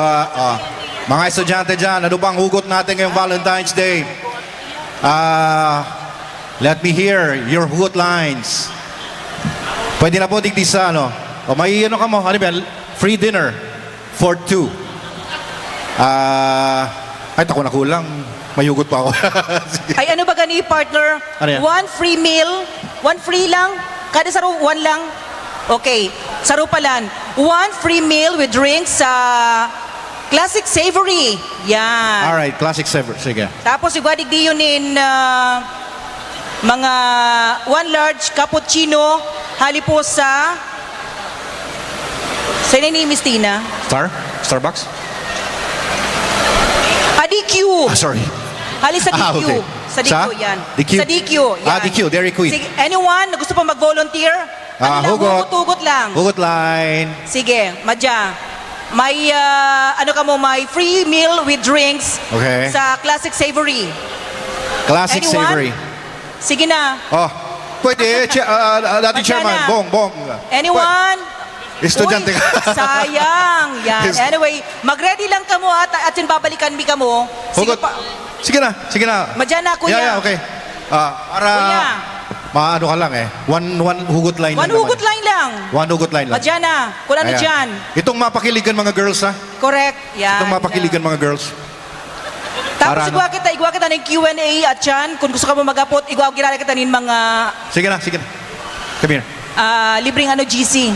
[SPEAKER 4] mga estudyante dyan, ano bang hugot natin ngayong Valentine's Day? Let me hear your hugot lines. Pwede na po digdi sa ano. O may ano ka mo, ano ba? Free dinner for 2. Ay, tako na kulang. May hugot pa ako. Sige.
[SPEAKER 5] Ay, ano ba gani, partner?
[SPEAKER 4] Ano yan?
[SPEAKER 5] 1 free meal? 1 free lang? Kada saro, 1 lang? Okay. Saro palan. 1 free meal with drinks sa Classic Savory. Yan.
[SPEAKER 4] Alright, classic server. Sige.
[SPEAKER 5] Tapos igwadig di yun mga 1 large cappuccino hali po sa ni Miss Tina?
[SPEAKER 4] Starbucks?
[SPEAKER 5] DQ.
[SPEAKER 4] Sorry.
[SPEAKER 5] Hali sa DQ.
[SPEAKER 4] Okay.
[SPEAKER 5] Sa DQ
[SPEAKER 4] Sa?
[SPEAKER 5] yan.
[SPEAKER 4] DQ?
[SPEAKER 5] Sa DQ. Yan.
[SPEAKER 4] DQ, Dairy Queen.
[SPEAKER 5] Sige, anyone na gusto pa mag-volunteer?
[SPEAKER 4] Hugot.
[SPEAKER 5] Hugot lang.
[SPEAKER 4] Hugot line.
[SPEAKER 5] Sige, madya. May, may free meal with drinks
[SPEAKER 4] Okay.
[SPEAKER 5] sa Classic Savory.
[SPEAKER 4] Classic
[SPEAKER 5] Anyone?
[SPEAKER 4] savory.
[SPEAKER 5] Sige na.
[SPEAKER 4] Oh, pwede. Dating chairman.
[SPEAKER 5] Madya na.
[SPEAKER 4] Bong.
[SPEAKER 5] Anyone?
[SPEAKER 4] Estudyante
[SPEAKER 5] Uy,
[SPEAKER 4] ka.
[SPEAKER 5] sayang. Yan.
[SPEAKER 4] Yes.
[SPEAKER 5] Anyway, mag-ready lang ka mo at yun babalikan mi ka mo. Sige
[SPEAKER 4] Hugot.
[SPEAKER 5] pa.
[SPEAKER 4] Sige na.
[SPEAKER 5] Madya na, kuya.
[SPEAKER 4] Yeah, okay. Para
[SPEAKER 5] Kuya.
[SPEAKER 4] maano ka lang eh. One hugot line lang
[SPEAKER 5] One hugot line lang.
[SPEAKER 4] One hugot line lang.
[SPEAKER 5] Madya na. Kung ano
[SPEAKER 4] Ayan.
[SPEAKER 5] dyan.
[SPEAKER 4] Itong mapakiligan mga girls ha.
[SPEAKER 5] Correct. Yan.
[SPEAKER 4] Itong mapakiligan mga girls.
[SPEAKER 5] Tapos
[SPEAKER 4] Para
[SPEAKER 5] igwa kita ng Q&A at yan. Kung gusto ka mo magapot, igwa kita ng mga
[SPEAKER 4] Sige na. Come here.
[SPEAKER 5] libreng GC.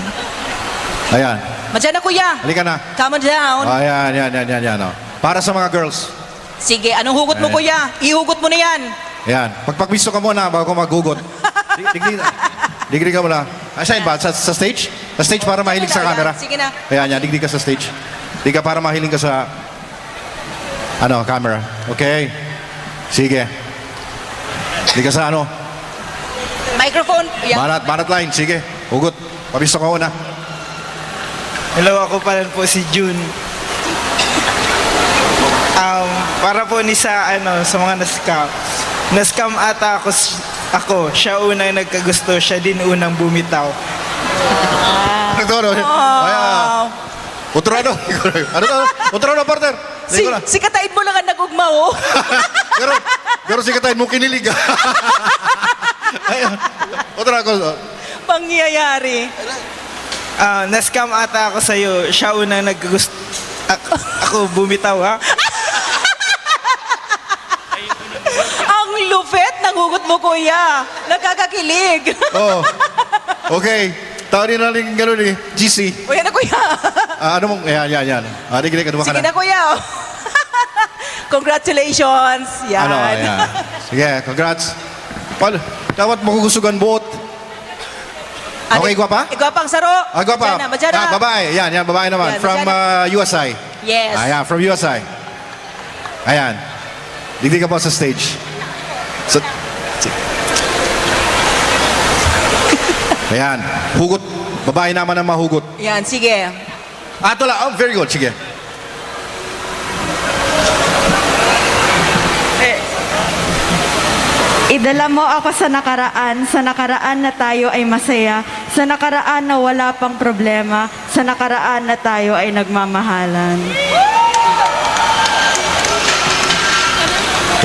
[SPEAKER 4] Ayan.
[SPEAKER 5] Madya na, kuya.
[SPEAKER 4] Halika na.
[SPEAKER 5] Calm down.
[SPEAKER 4] Ayan. Oh. Para sa mga girls.
[SPEAKER 5] Sige, anong hugot mo,
[SPEAKER 4] Ayan.
[SPEAKER 5] kuya? Ihugot mo na yan.
[SPEAKER 4] Ayan. Pagpagbisto ka muna bago maghugot. Digri ka muna. Saan ba? Sa stage? Sa stage para mahilig sa
[SPEAKER 5] Sige na,
[SPEAKER 4] camera.
[SPEAKER 5] Sige na.
[SPEAKER 4] Ayan, digdi ka sa stage. Di ka para mahiling ka sa camera. Okay? Sige. Di ka sa
[SPEAKER 5] Microphone. Yan.
[SPEAKER 4] banat line. Sige. Hugot. Pabisto ka muna.
[SPEAKER 8] Hello, ako pala po si June. Para po ni sa sa mga na-scam. Na-scam ata ako, siya unang nagkagusto, siya din unang bumitaw.
[SPEAKER 4] Ito, ano? Utrado. Ano to? Utrado, partner.
[SPEAKER 5] Si Kataid mo lang ang nag-ugma, oh.
[SPEAKER 4] Pero si Katayin mo kinilig. Utrado.
[SPEAKER 5] Pangyayari.
[SPEAKER 8] Na-scam ata ako sa'yo, siya unang nagkagusto. Ako bumitaw, ha?
[SPEAKER 5] Ang lupet ng hugot mo, kuya. Nakakakilig.
[SPEAKER 4] Oh. Okay. Tawagin na rin gano'n eh. GC.
[SPEAKER 5] O yan na, kuya.
[SPEAKER 4] Ano mong, yan. Digilig ka naman ka
[SPEAKER 5] Sige
[SPEAKER 4] na.
[SPEAKER 5] na, kuya. Congratulations. Yan.
[SPEAKER 4] Ano, yan. Sige, congrats. Dapat makugusugan buot. Okay, gwapa?
[SPEAKER 5] Gwapang saro.
[SPEAKER 4] Gwapa.
[SPEAKER 5] Madyana.
[SPEAKER 4] Babae. Yan, babae naman.
[SPEAKER 5] Yan,
[SPEAKER 4] From USI.
[SPEAKER 5] Yes.
[SPEAKER 4] Ayan, from USI. Ayan. Digdig ka po sa stage. Ayan. Hugot. Babae naman ang mahugot.
[SPEAKER 5] Yan, sige.
[SPEAKER 4] Ito lang. Oh, very good. Sige.
[SPEAKER 9] Idala mo ako sa nakaraan na tayo ay masaya, sa nakaraan na wala pang problema, sa nakaraan na tayo ay nagmamahalan.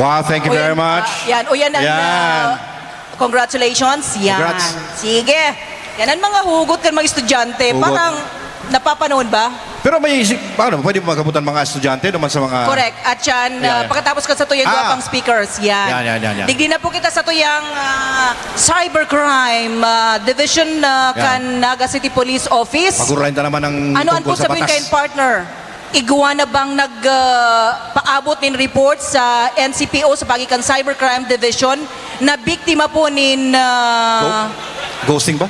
[SPEAKER 4] Wow, thank you very much.
[SPEAKER 5] Yan, o yan ang congratulations. Yan.
[SPEAKER 4] Congrats.
[SPEAKER 5] Sige. Yan ang mga hugot kan mga estudyante.
[SPEAKER 4] Hugot.
[SPEAKER 5] Parang napapanood ba?
[SPEAKER 4] Pero may isip, paano? Pwede mo magabutan mga estudyante naman sa mga...
[SPEAKER 5] Correct. At yan, pagkatapos ka sa tuyang gwapang speakers, yan.
[SPEAKER 4] Yan.
[SPEAKER 5] Digdi na po kita sa tuyang cybercrime division kan Naga City Police Office.
[SPEAKER 4] Pagurulain na naman ng
[SPEAKER 5] Ano
[SPEAKER 4] tungkol
[SPEAKER 5] po
[SPEAKER 4] sa
[SPEAKER 5] sabihin
[SPEAKER 4] batas.
[SPEAKER 5] kayo, partner? Igwa na bang nagpaabot ng report sa NCPO sa pagikan Cybercrime Division na biktima po nin
[SPEAKER 4] Ghosting ba?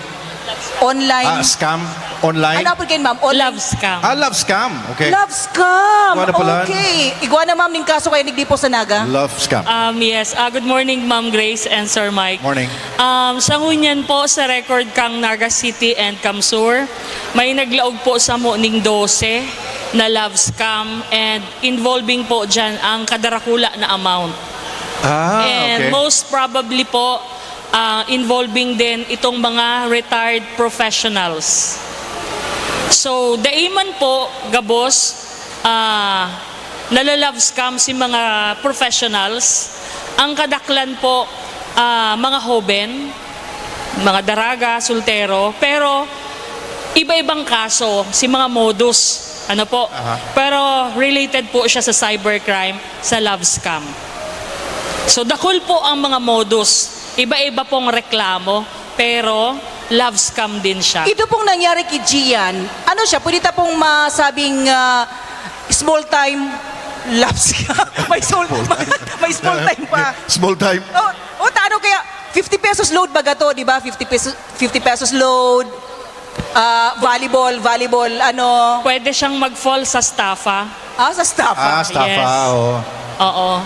[SPEAKER 5] online...
[SPEAKER 4] Scam? Online?
[SPEAKER 5] Ano po kayo, ma'am?
[SPEAKER 10] Love scam.
[SPEAKER 4] Love scam. Okay.
[SPEAKER 5] Love scam!
[SPEAKER 4] Igwa na pala.
[SPEAKER 5] Okay. Igwa na, ma'am, ning kaso kayo nagdipo sa Naga?
[SPEAKER 4] Love scam.
[SPEAKER 10] Yes. Good morning, Ma'am Grace and Sir Mike.
[SPEAKER 4] Morning.
[SPEAKER 10] Sa ngunyan po sa record kang Naga City and Kamsur, may naglaog po sa mo ning 12 na love scam and involving po dyan ang kadarakula na amount. And
[SPEAKER 4] Okay.
[SPEAKER 10] most probably po, involving din itong mga retired professionals. So, daiman po, gabos, nalalove scam si mga professionals. Ang kadaklan po, mga hoben, mga daraga, sultero, pero iba-ibang kaso, si mga modus, ano po, pero related po siya sa cybercrime, sa love scam. So, dakul po ang mga modus, iba-iba pong reklamo, pero love scam din siya.
[SPEAKER 5] Ito pong nangyari kay Gian, ano siya, pwede ta pong masabing small time love scam. may small time pa.
[SPEAKER 4] Small time.
[SPEAKER 5] Ano kaya, 50 pesos load ba gato, di ba? 50 pesos load, volleyball, ano?
[SPEAKER 10] Pwede siyang mag-fall sa staffa.
[SPEAKER 5] Sa staff.
[SPEAKER 4] Staff.
[SPEAKER 10] Yes. Oo.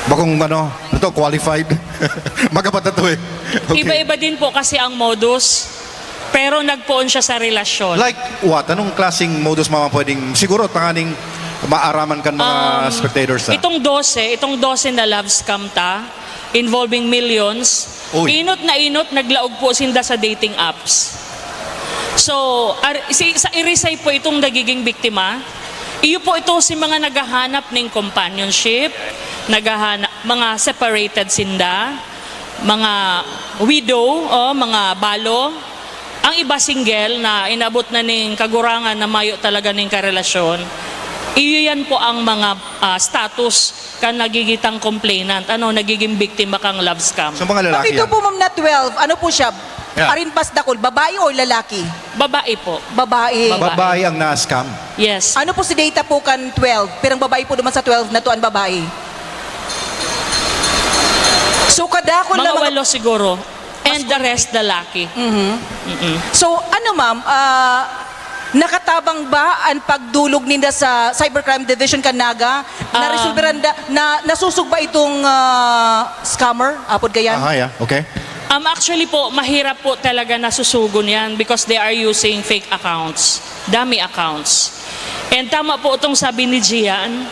[SPEAKER 4] Bakong ito, qualified. Magapat na to eh. Okay.
[SPEAKER 10] Iba-iba din po kasi ang modus, pero nagpoon siya sa relasyon.
[SPEAKER 4] Like what? Anong klaseng modus mama pwedeng, siguro tanganing maaraman kan mga spectators na?
[SPEAKER 10] Itong 12 na love scam ta, involving millions,
[SPEAKER 4] Uy.
[SPEAKER 10] inot, naglaog po sinda sa dating apps. So, sa irisay po itong nagiging biktima, iyo po ito si mga naghahanap ng companionship, mga separated sinda, mga widow, mga balo, ang iba single na inabot na ning kagurangan na mayo talaga ning karelasyon. Iyo yan po ang mga status kan nagigitang complainant, nagiging biktima kang love scam.
[SPEAKER 4] So mga lalaki
[SPEAKER 5] Ito
[SPEAKER 4] yan.
[SPEAKER 5] po, ma'am, na 12, ano po siya?
[SPEAKER 4] Yeah.
[SPEAKER 5] Arin pasdakol, babae o lalaki?
[SPEAKER 10] Babae po.
[SPEAKER 5] Babae.
[SPEAKER 4] Babae ang na-scam.
[SPEAKER 10] Yes.
[SPEAKER 5] Ano po si data po kan 12? Pero ang babae po naman sa 12 na to ang babae. So kadakol na
[SPEAKER 10] Mga 8 siguro. And the rest lalaki.
[SPEAKER 5] So ano, ma'am, nakatabang ba ang pagdulog ninda sa Cybercrime Division Kanaga? Na-resolveran na nasusog ba itong scammer? Apod kayan?
[SPEAKER 4] Yeah. Okay.
[SPEAKER 10] Actually po, mahirap po talaga nasusugon yan because they are using fake accounts, dummy accounts. And tama po itong sabi ni Gian,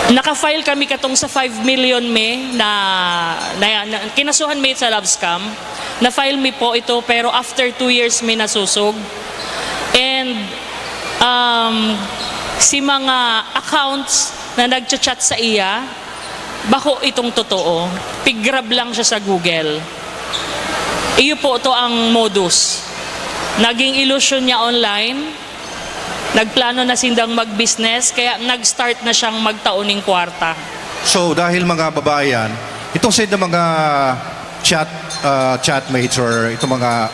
[SPEAKER 10] Naka-file kami katong sa 5 million na kinasuhan mi sa love scam. Na-file mi po ito pero after 2 years mi nasusog. And si mga accounts na nagchat-chat sa iya, bako itong totoo. Pig-grab lang siya sa Google. Iyo po ito ang modus. Naging illusion niya online. Nagplano na sindang mag-business, kaya nag-start na siyang magtauning kwarta.
[SPEAKER 4] So dahil mga babae yan, itong said na mga chatmates or itong mga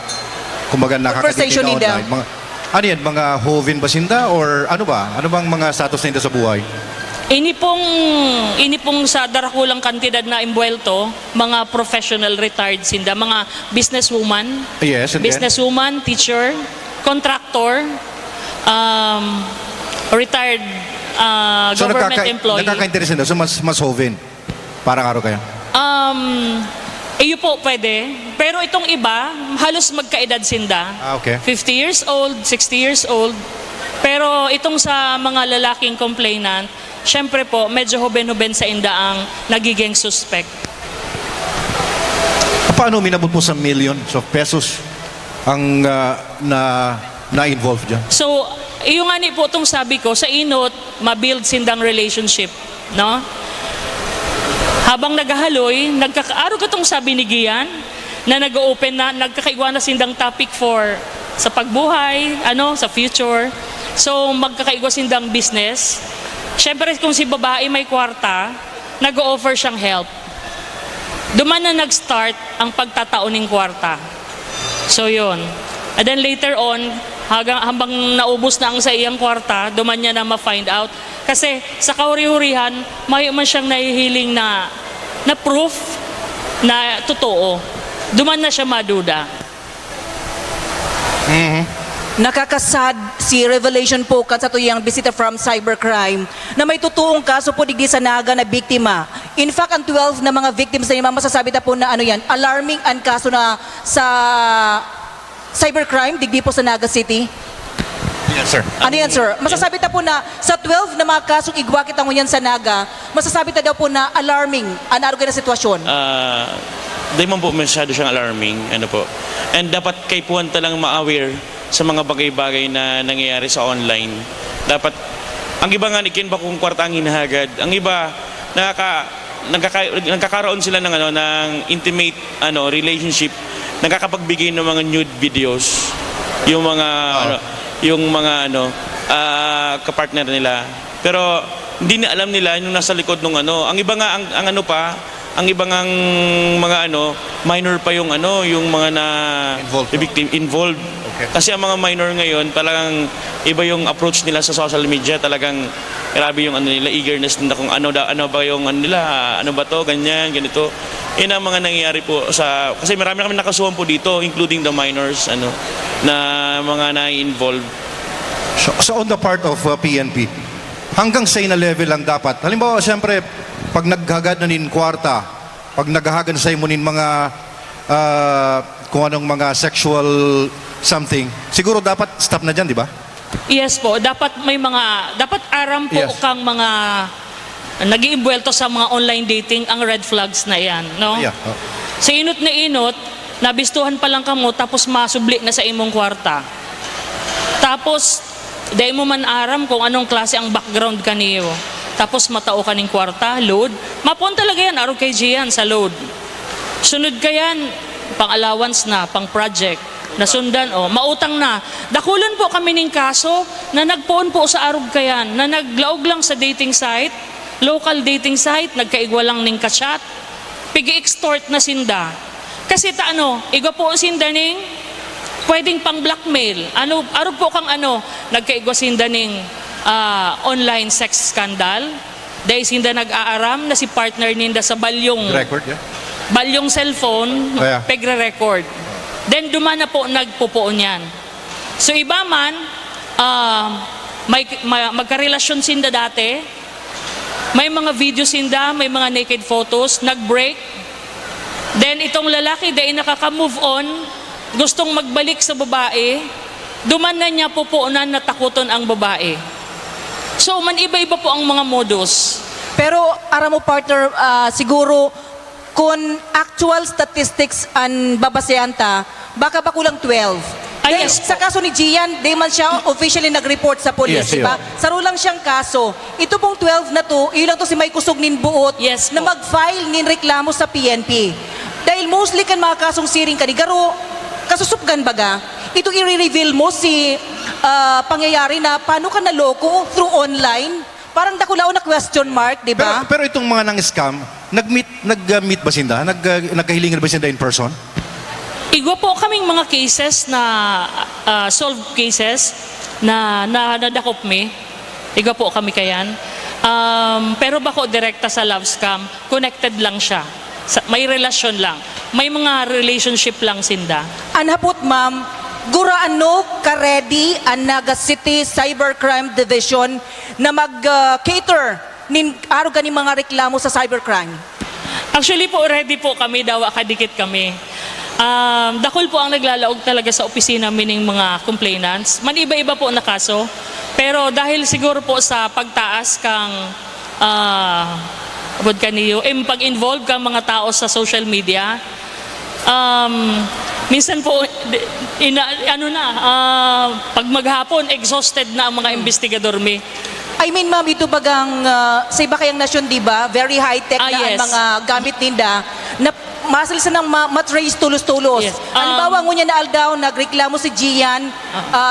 [SPEAKER 4] kumbaga
[SPEAKER 5] Conversation
[SPEAKER 4] nakakatitig na
[SPEAKER 5] nila.
[SPEAKER 4] online, ano yan, mga hovin ba sinda or ano ba? Ano bang mga status nila sa buhay?
[SPEAKER 10] Ini pong sa darakulang kantidad na imbuelto, mga professional retired sinda, mga businesswoman,
[SPEAKER 4] Yes, and then?
[SPEAKER 10] businesswoman, teacher, contractor, retired government employee.
[SPEAKER 4] Nakaka-interest nila. So mas hovin. Parang araw kayo.
[SPEAKER 10] Iyo po pwede. Pero itong iba, halos magkaedad sinda.
[SPEAKER 4] Okay.
[SPEAKER 10] 50 years old, 60 years old. Pero itong sa mga lalaking complainant, syempre po, medyo hoben-hoben sa inda ang nagiging suspect.
[SPEAKER 4] Paano minabot po sa millions of pesos ang na-involve dyan?
[SPEAKER 10] So, iyo nga ni po itong sabi ko, sa inot, mabuild sindang relationship. No? Habang naghahaloy, nagkakaaro ka itong sabi ni Gian, na nag-open na, nagkakaigwa na sindang topic for sa pagbuhay, sa future. So, magkakaigwa sindang business. Siyempre, kung si babae may kwarta, nag-o-offer siyang help. Duman na nag-start ang pagtatauning kwarta. So, yun. And then later on, habang naubos na ang sa iyang kwarta, duman niya na ma-find out. Kasi sa kahuri-hurihan, may man siyang nahihiling na proof na totoo. Duman na siya maduda.
[SPEAKER 5] Nakakasad si Revelation po sa tuyang bisita from cybercrime na may totoong kaso po digdi sa Naga na biktima. In fact, ang 12 na mga victims na yung masasabi na po na alarming ang kaso na sa cybercrime digdi po sa Naga City.
[SPEAKER 4] Yes, sir.
[SPEAKER 5] Ano yan, sir? Masasabi ta po na sa 12 na mga kasong igwakit ang yan sa Naga, masasabi ta daw po na alarming ang na sitwasyon.
[SPEAKER 11] Di man po masyado siyang alarming, And dapat kay puwan talang ma-aware sa mga bagay-bagay na nangyayari sa online. Dapat, ang iba nga ikin ba kung kwarta ang hinahagad, ang iba nagkakaroon sila ng intimate relationship, nakakapagbigay ng mga nude videos, yung mga kapartner nila. Pero hindi na alam nila yung nasa likod ng Ang iba nga ang ibang mga minor pa yung mga na victim involved. Okay. Kasi ang mga minor ngayon talagang iba yung approach nila sa social media, talagang grabe yung nila, eagerness nila kung ano ba yung nila, ano ba to, ganyan, ganito. Yun ang mga nangyayari po kasi marami kami nakasuhan po dito, including the minors na mga na-involved.
[SPEAKER 4] So on the part of PNP, hanggang sa na level lang dapat. Halimbawa, siyempre, pag naghagad na nin kwarta, pag naghahagan sa imunin mga kung anong mga sexual something, siguro dapat stop na dyan, di ba?
[SPEAKER 10] Yes po, dapat aram po
[SPEAKER 4] Yes.
[SPEAKER 10] kang mga nag-iimbwelto sa mga online dating ang red flags na yan, no?
[SPEAKER 4] Yeah.
[SPEAKER 10] Sa inot na inot, nabistuhan pa lang kamo tapos masubli na sa imong kwarta. Tapos, dahil mo man aram kung anong klase ang background kaniyo. Tapos matao ka ng kwarta, load. Mapon talaga yan, araw kay Gian sa load. Sunod ka yan, pang allowance na, pang project. Nasundan, mautang na. Dakulan po kami ng kaso na nagpoon po sa arog kayan, na naglaog lang sa dating site, local dating site, nagkaigwa lang ng kachat, pigi-extort na sinda. Kasi igwa po sinda ning pwedeng pang blackmail. Arog po kang nagkaigwa sinda ning online sex scandal. Dahil sinda nag-aaram na si partner ninda sa balyong
[SPEAKER 4] Record, yeah?
[SPEAKER 10] balyong cellphone,
[SPEAKER 4] Yeah.
[SPEAKER 10] pegre-record. Then dumana po nagpupuon yan. So iba man, magkarelasyon sinda dati, may mga video sinda, may mga naked photos, nag-break. Then itong lalaki, dahil nakaka-move on, gustong magbalik sa babae, duman na niya pupuunan na takuton ang babae. So man iba-iba po ang mga modus.
[SPEAKER 5] Pero aram mo partner, siguro kung actual statistics ang babasehan ta, baka ba kulang 12. Dahil
[SPEAKER 10] yes
[SPEAKER 5] sa kaso ni Gian, di man siya officially nag-report sa police,
[SPEAKER 4] Yes,
[SPEAKER 5] di ba? Saro lang siyang kaso. Ito pong 12 na to, iyon lang to si may kusog nin buot
[SPEAKER 10] Yes
[SPEAKER 5] na
[SPEAKER 10] po.
[SPEAKER 5] mag-file nin reklamo sa PNP. Dahil mostly kan mga kasong siring kanigaro, kasusupgan baga, ito i-reveal mo si pangyayari na paano ka naloko through online. Parang dakulao na question mark, di ba?
[SPEAKER 4] Pero itong mga nang-scam, nag-meet ba sinda? Nagkahilingan ba sinda in person?
[SPEAKER 10] Igwa po kaming mga cases na solved cases na nadakop mi. Igwa po kami kayan. Pero bako direkta sa love scam, connected lang siya. May relasyon lang. May mga relationship lang sinda.
[SPEAKER 5] Anhapot ma'am, guraano ka-ready ang Naga City Cybercrime Division na mag-cater nin araw gani mga reklamo sa cybercrime?
[SPEAKER 10] Actually po, ready po kami, dawa kadikit kami. Dakol po ang naglalaog talaga sa opisina mining mga complainants. Maniba-iba po na kaso. Pero dahil siguro po sa pagtaas kang abod kaniyo, pag-involve kang mga tao sa social media, minsan po, pag maghapon, exhausted na ang mga investigador mi.
[SPEAKER 5] I mean ma'am, ito bagang sa iba kayang nasyon, di ba? Very high-tech na
[SPEAKER 10] yes.
[SPEAKER 5] ang mga gamit ninda na masil sa nang matrace tulos-tulos.
[SPEAKER 10] Yes.
[SPEAKER 5] Halimbawa, ngunya na aldaw, nagreklamo si Gian,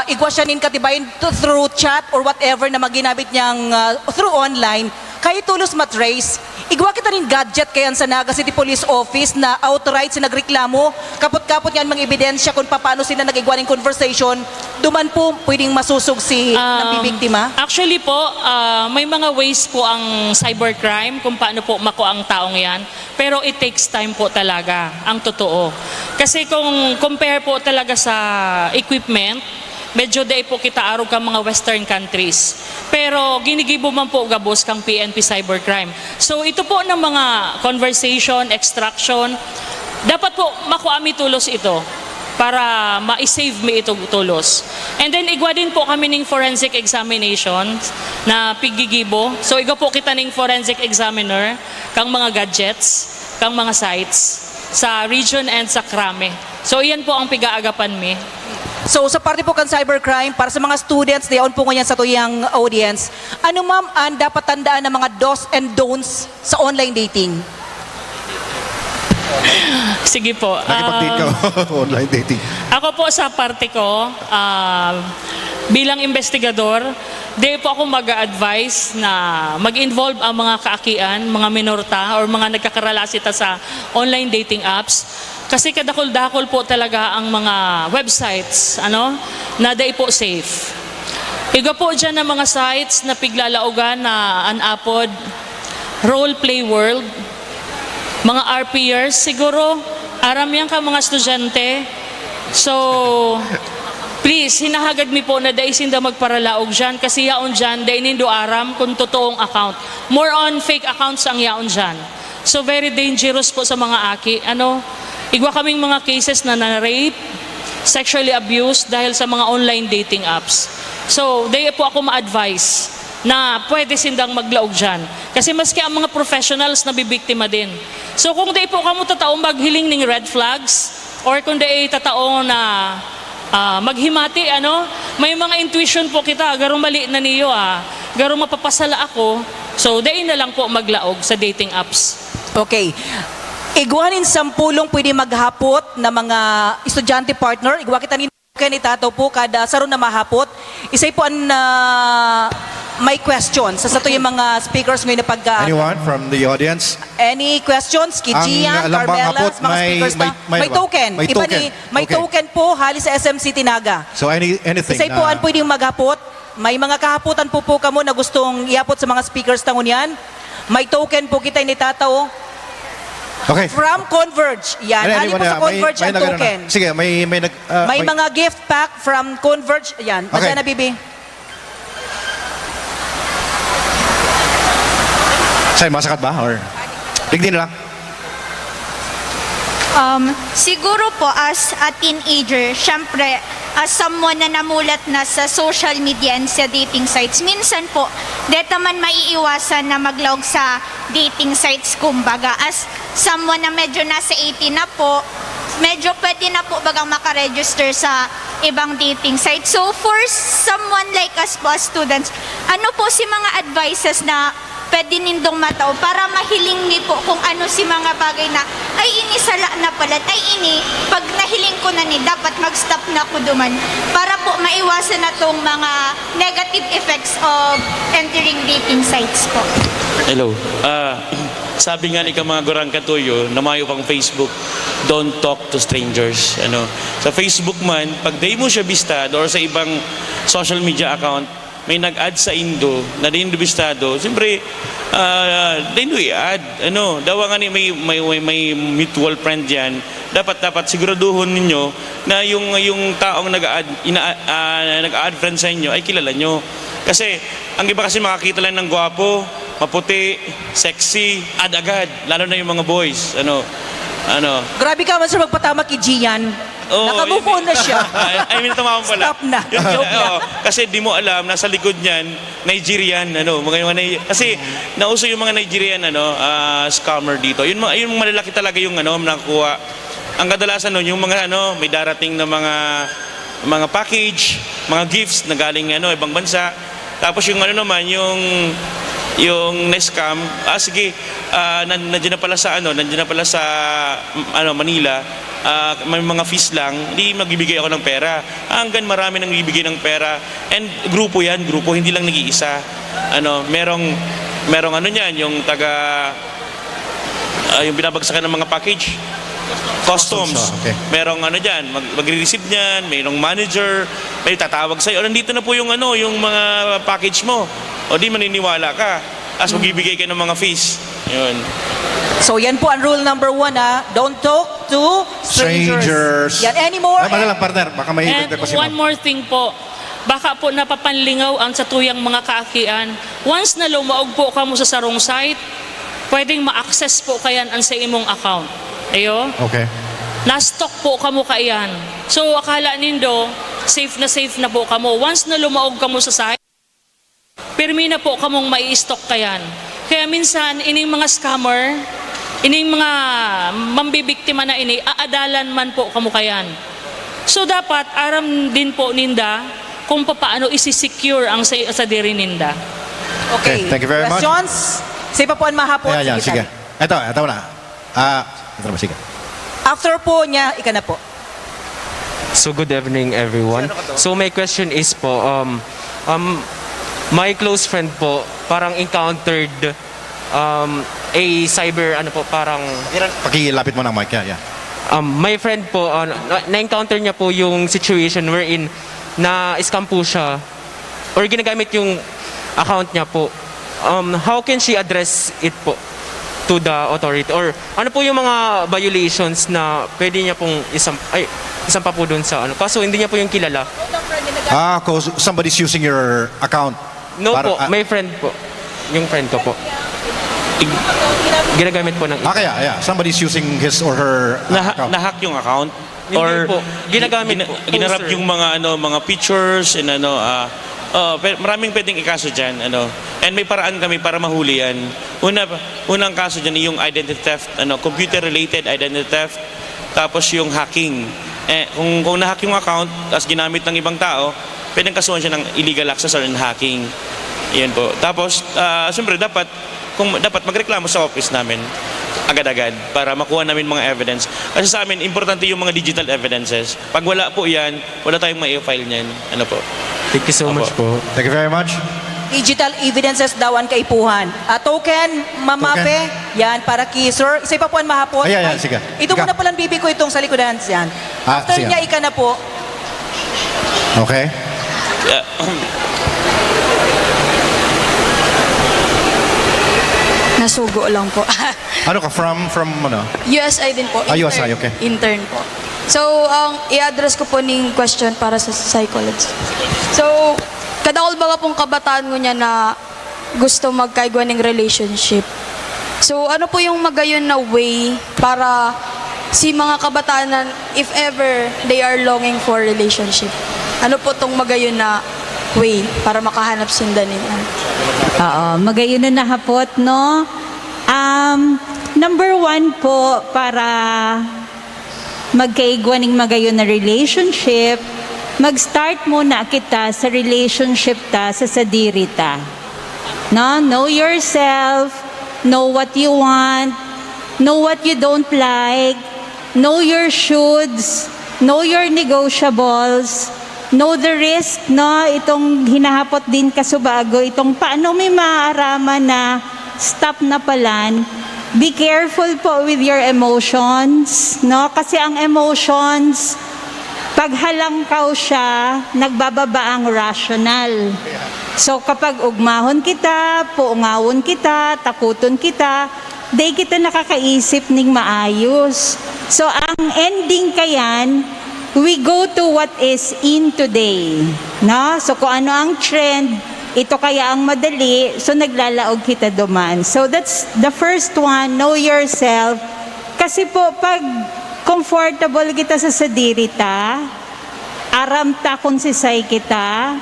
[SPEAKER 5] igwa siya nin katibayin through chat or whatever na maginabit niyang through online, kayo tulos matrace. Igwa kita rin gadget kayan sa Naga City Police Office na outright sa nagreklamo, kapot-kapot niyan mga ebidensya kung paano sila nag-igwa ng conversation, duman po pwedeng masusog si nabibiktima?
[SPEAKER 10] Actually po, may mga ways po ang cybercrime kung paano po makuha ang taong yan. Pero it takes time po talaga, ang totoo. Kasi kung compare po talaga sa equipment, medyo day po kita arog kang mga western countries. Pero ginigibo man po gabos kang PNP cybercrime. So ito po ng mga conversation, extraction, dapat po makuha mi tulos ito para ma-save mi ito tulos. And then igwa din po kami ng forensic examination na pigigibo. So igwa po kita ng forensic examiner kang mga gadgets, kang mga sites sa region and sa krame. So iyan po ang pigaagapan mi.
[SPEAKER 5] So sa parte po kan cybercrime, para sa mga students, dayon po ngayon sa tuyang audience, ano ma'am ang dapat tandaan ng mga do's and don'ts sa online dating?
[SPEAKER 10] Sige po.
[SPEAKER 4] Nakipag-date ka online dating.
[SPEAKER 10] Ako po sa parte ko, bilang investigador, di po ako mag-advise na mag-involve ang mga kaakian, mga minorta, or mga nagkakaralasita sa online dating apps. Kasi kadakol-dakol po talaga ang mga websites, na di po safe. Iga po dyan ng mga sites na piglalaugan na anapod, role play world, mga RPers, siguro, aram yan ka mga estudyante. So, please, hinahagad mi po na daisin da magparalaog dyan kasi yaon dyan, dainin do aram kung totoong account. More on fake accounts ang yaon dyan. So, very dangerous po sa mga aki. Igwa kaming mga cases na na-rape, sexually abused dahil sa mga online dating apps. So, di po ako ma-advise na pwede sindang maglaog dyan. Kasi maski ang mga professionals na bibiktima din. So, kung di po kamo tataong maghiling ng red flags, or kung di tataong na maghimati, may mga intuition po kita, garong mali na niyo, garong mapapasala ako, so di na lang po maglaog sa dating apps.
[SPEAKER 5] Okay. Igwanin sampulong pwede maghapot na mga estudyante partner. Igwa kita ni Tataw po kada saron na mahapot. Isay po ang may questions sa yung mga speakers ngayon na pagka...
[SPEAKER 4] Anyone from the audience?
[SPEAKER 5] Any questions? Kijian,
[SPEAKER 4] Ang Lambang
[SPEAKER 5] Carmelas,
[SPEAKER 4] Hapot,
[SPEAKER 5] mga speakers na? May token.
[SPEAKER 4] May
[SPEAKER 5] Iba
[SPEAKER 4] token.
[SPEAKER 5] may
[SPEAKER 4] Okay.
[SPEAKER 5] token po hali sa SMC Tinaga.
[SPEAKER 4] So anything
[SPEAKER 5] Isay po ang pwedeng maghapot. May mga kahaputan po kamo na gustong iapot sa mga speakers tangon yan. May token po kita ni Tataw.
[SPEAKER 4] Okay.
[SPEAKER 5] From Converge. Yan. Ano po sa Converge ang token?
[SPEAKER 4] Sige, may
[SPEAKER 5] May mga gift pack from Converge. Yan.
[SPEAKER 4] Okay.
[SPEAKER 5] Madyan na, Bibi.
[SPEAKER 4] Sa'yo, masakat ba? Or digdi na lang?
[SPEAKER 12] Siguro po as a teenager, syempre as someone na namulat na sa social media and sa dating sites, minsan po, dito man maiiwasan na maglog sa dating sites kumbaga. As someone na medyo nasa 18 na po, medyo pwede na po bagang makaregister sa ibang dating site. So for someone like us po as students, ano po si mga advices na pwede nindong matao para mahiling ni po kung ano si mga bagay na ay ini sala na pala, ay ini pag nahiling ko na ni dapat mag-stop na ko duman para po maiwasan na tong mga negative effects of entering dating sites po.
[SPEAKER 11] Hello. Sabi nga ni ka mga Gorang Katuyo, namayo pang Facebook, don't talk to strangers. Sa Facebook man, pag day mo siya bistado or sa ibang social media account, may nag-add sa Indo na din bistado, siyempre, din do i-add. Dawa nga ni may mutual friend yan, dapat siguraduhin ninyo na yung taong nag-add friend sa inyo ay kilala nyo. Kasi, ang iba kasi makakita lang ng gwapo, maputi, sexy, agad, lalo na yung mga boys.
[SPEAKER 5] Grabe ka man sir magpatama kay Gian. Nakamove on na siya.
[SPEAKER 11] I mean, tumawang pala.
[SPEAKER 5] Stop na.
[SPEAKER 11] Yun,
[SPEAKER 5] Joke na.
[SPEAKER 11] kasi di mo alam, nasa likod niyan, Nigerian, kasi nauso yung mga Nigerian, scammer dito. Yung malalaki talaga yung, nakuha. Ang kadalasan nun, yung mga, may darating na mga package, mga gifts na galing, ibang bansa. Tapos yung naman, yung na-scam, sige, nandiyan na pala sa Manila, may mga fees lang, hindi magbibigay ako ng pera. Hanggang marami nang bibigay ng pera. And grupo yan, hindi lang nag-iisa. Merong niyan, yung yung binabagsakan ng mga package. Customs.
[SPEAKER 4] Okay.
[SPEAKER 11] Merong dyan, magre-receive niyan, mayroong manager, may tatawag sa'yo. Nandito na po yung mga package mo. O di maniniwala ka. As magbibigay ka ng mga fees. Yun.
[SPEAKER 5] So yan po ang rule number 1 Don't talk to strangers. Yan, any more?
[SPEAKER 4] Madalang partner, baka may
[SPEAKER 10] And
[SPEAKER 4] idagdag pa si
[SPEAKER 10] one
[SPEAKER 4] ma'am.
[SPEAKER 10] more thing po, baka po napapanlingaw ang satuyang mga kaakian. Once na lumaog po ka mo sa sarong site, pwedeng ma-access po kayan ang sa imong account. Ayo?
[SPEAKER 4] Okay.
[SPEAKER 10] Na-stock po kamo kayan. So akala nindo, safe na po kamo. Once na lumaog kamo sa site, pirmi na po kamong mai-stock kayan. Kaya minsan, ining mga scammer, ining mga mambibiktima na aadalan man po kamo kayan. So dapat, aram din po ninda kung paano isi-secure ang sa diri ninda.
[SPEAKER 5] Okay.
[SPEAKER 4] Thank you very much.
[SPEAKER 5] Questions? Say pa po ang mahapon.
[SPEAKER 4] Ayan, sige. Ito na. Ito na, sige.
[SPEAKER 5] After po niya, ika na po.
[SPEAKER 13] So good evening everyone. So my question is po, my close friend po parang encountered a cyber parang
[SPEAKER 4] Pakilapit mo ng mic, yeah.
[SPEAKER 13] my friend po na-encounter niya po yung situation wherein na scam po siya or ginagamit yung account niya po. How can she address it po to the authority or ano po yung mga violations na pwede niya pong isampa po doon sa kaso hindi niya po yung kilala.
[SPEAKER 4] Cause somebody's using your account.
[SPEAKER 13] No po, my friend po. Yung friend ko po. Ginagamit po ng
[SPEAKER 4] kaya, somebody's using his or her account.
[SPEAKER 11] Na-hack yung account?
[SPEAKER 13] Hindi
[SPEAKER 11] Or
[SPEAKER 13] po. Ginagamit po,
[SPEAKER 11] ginarap
[SPEAKER 13] sir.
[SPEAKER 11] yung mga pictures and maraming pwedeng ikaso dyan. And may paraan kami para mahuli yan. Unang kaso dyan yung identity theft, computer-related identity theft, tapos yung hacking. Kung na-hack yung account, tapos ginamit ng ibang tao, pwedeng kasuhan siya ng illegal access or hacking. Yan po. Tapos, siyempre, dapat magreklamo sa office namin agad-agad para makuha namin mga evidence. Kasi sa amin, importante yung mga digital evidences. Pag wala po yan, wala tayong ma-file niyan. Po.
[SPEAKER 13] Thank you so much po.
[SPEAKER 4] Thank you very much.
[SPEAKER 5] Digital evidences daw ang kaipuhan. Token, mamape, yan, para kay sir. Isa pa po ang mahapon.
[SPEAKER 4] Ayan, sige.
[SPEAKER 5] Ito muna palang bibi ko itong sa likodan. Yan. After
[SPEAKER 4] sige.
[SPEAKER 5] niya, ika na po.
[SPEAKER 4] Okay.
[SPEAKER 14] Nasugo lang po.
[SPEAKER 4] Ano ka? From
[SPEAKER 14] USI din po.
[SPEAKER 4] USI, okay.
[SPEAKER 14] Intern po. So, i-address ko po ning question para sa psychology. So, kadakol baga pong kabataan ko niya na gusto magkaigwa ng relationship. So, ano po yung magayon na way para si mga kabataan na if ever they are longing for relationship. Ano po tong magayon na way para makahanap sinda nila?
[SPEAKER 7] Oo, magayon na nahapot, no? Number 1 po, para magkaigwaning magayon na relationship, mag-start muna kita sa relationship ta sa sadiri ta. No? Know yourself, know what you want, know what you don't like, know your shoulds, know your negotiables, know the risk, no? Itong hinahapot din kasubago, itong paano may maaaraman na stop na palan. Be careful po with your emotions, no? Kasi ang emotions, pag halangkaw siya, nagbababa ang rational. So kapag ugmahon kita, puungawon kita, takuton kita, di kita nakakaisip ning maayos. So ang ending kayan, we go to what is in today. No? So kung ano ang trend, ito kaya ang madali, so naglalaog kita duman. So that's the first one, know yourself. Kasi po, pag comfortable kita sa sadiri ta, aram ta kung sisay kita,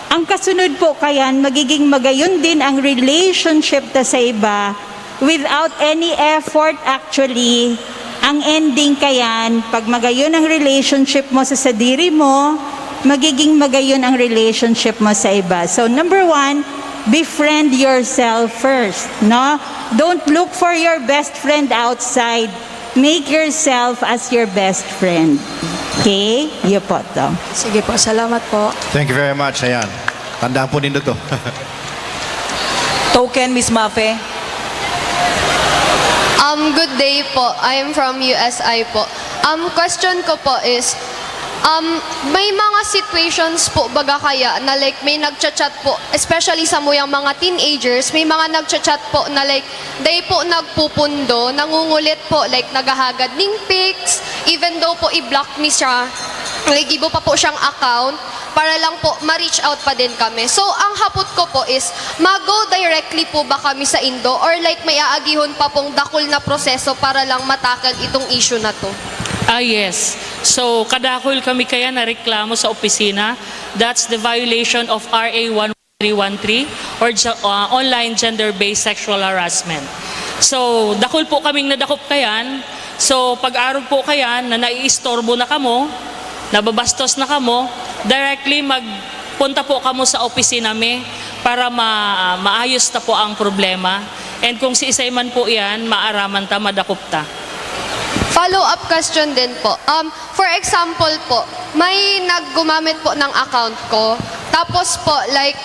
[SPEAKER 7] ang kasunod po kayan, magiging magayon din ang relationship ta sa iba without any effort actually. Ang ending kayan, pag magayon ang relationship mo sa sadiri mo, magiging magayon ang relationship mo sa iba. So number 1, befriend yourself first, no? Don't look for your best friend outside. Make yourself as your best friend. Okay? Iyo po to.
[SPEAKER 14] Sige po, salamat po.
[SPEAKER 4] Thank you very much. Ayan. Tandaan po nito to.
[SPEAKER 5] Token, Miss Mafe.
[SPEAKER 15] Good day po. I'm from USI po. Question ko po is, may mga situations po baga kaya na like may nagchat-chat po, especially sa muyang mga teenagers, may mga nagchat-chat po na like they po nagpupundo, nangungulit po, like naghahagad ning pics, even though po i-block ni siya, like ibo pa po siyang account, para lang po ma-reach out pa din kami. So ang hapot ko po is, mag-go directly po ba kami sa Indo or like may aagihon pa pong dakol na proseso para lang matakal itong issue na to?
[SPEAKER 10] Yes. So, kadakol kami kaya na reklamo sa opisina. That's the violation of RA 1313 or online gender-based sexual harassment. So, dakol po kaming nadakop kayan. So, pag-arog po kayan na naiistorbo na kamo, nababastos na kamo, directly magpunta po kamo sa opisina mi para maayos ta po ang problema. And kung si isay man po yan, maaraman ta, madakop ta.
[SPEAKER 15] Follow-up question din po. For example po, may naggumamit po ng account ko. Tapos po, like,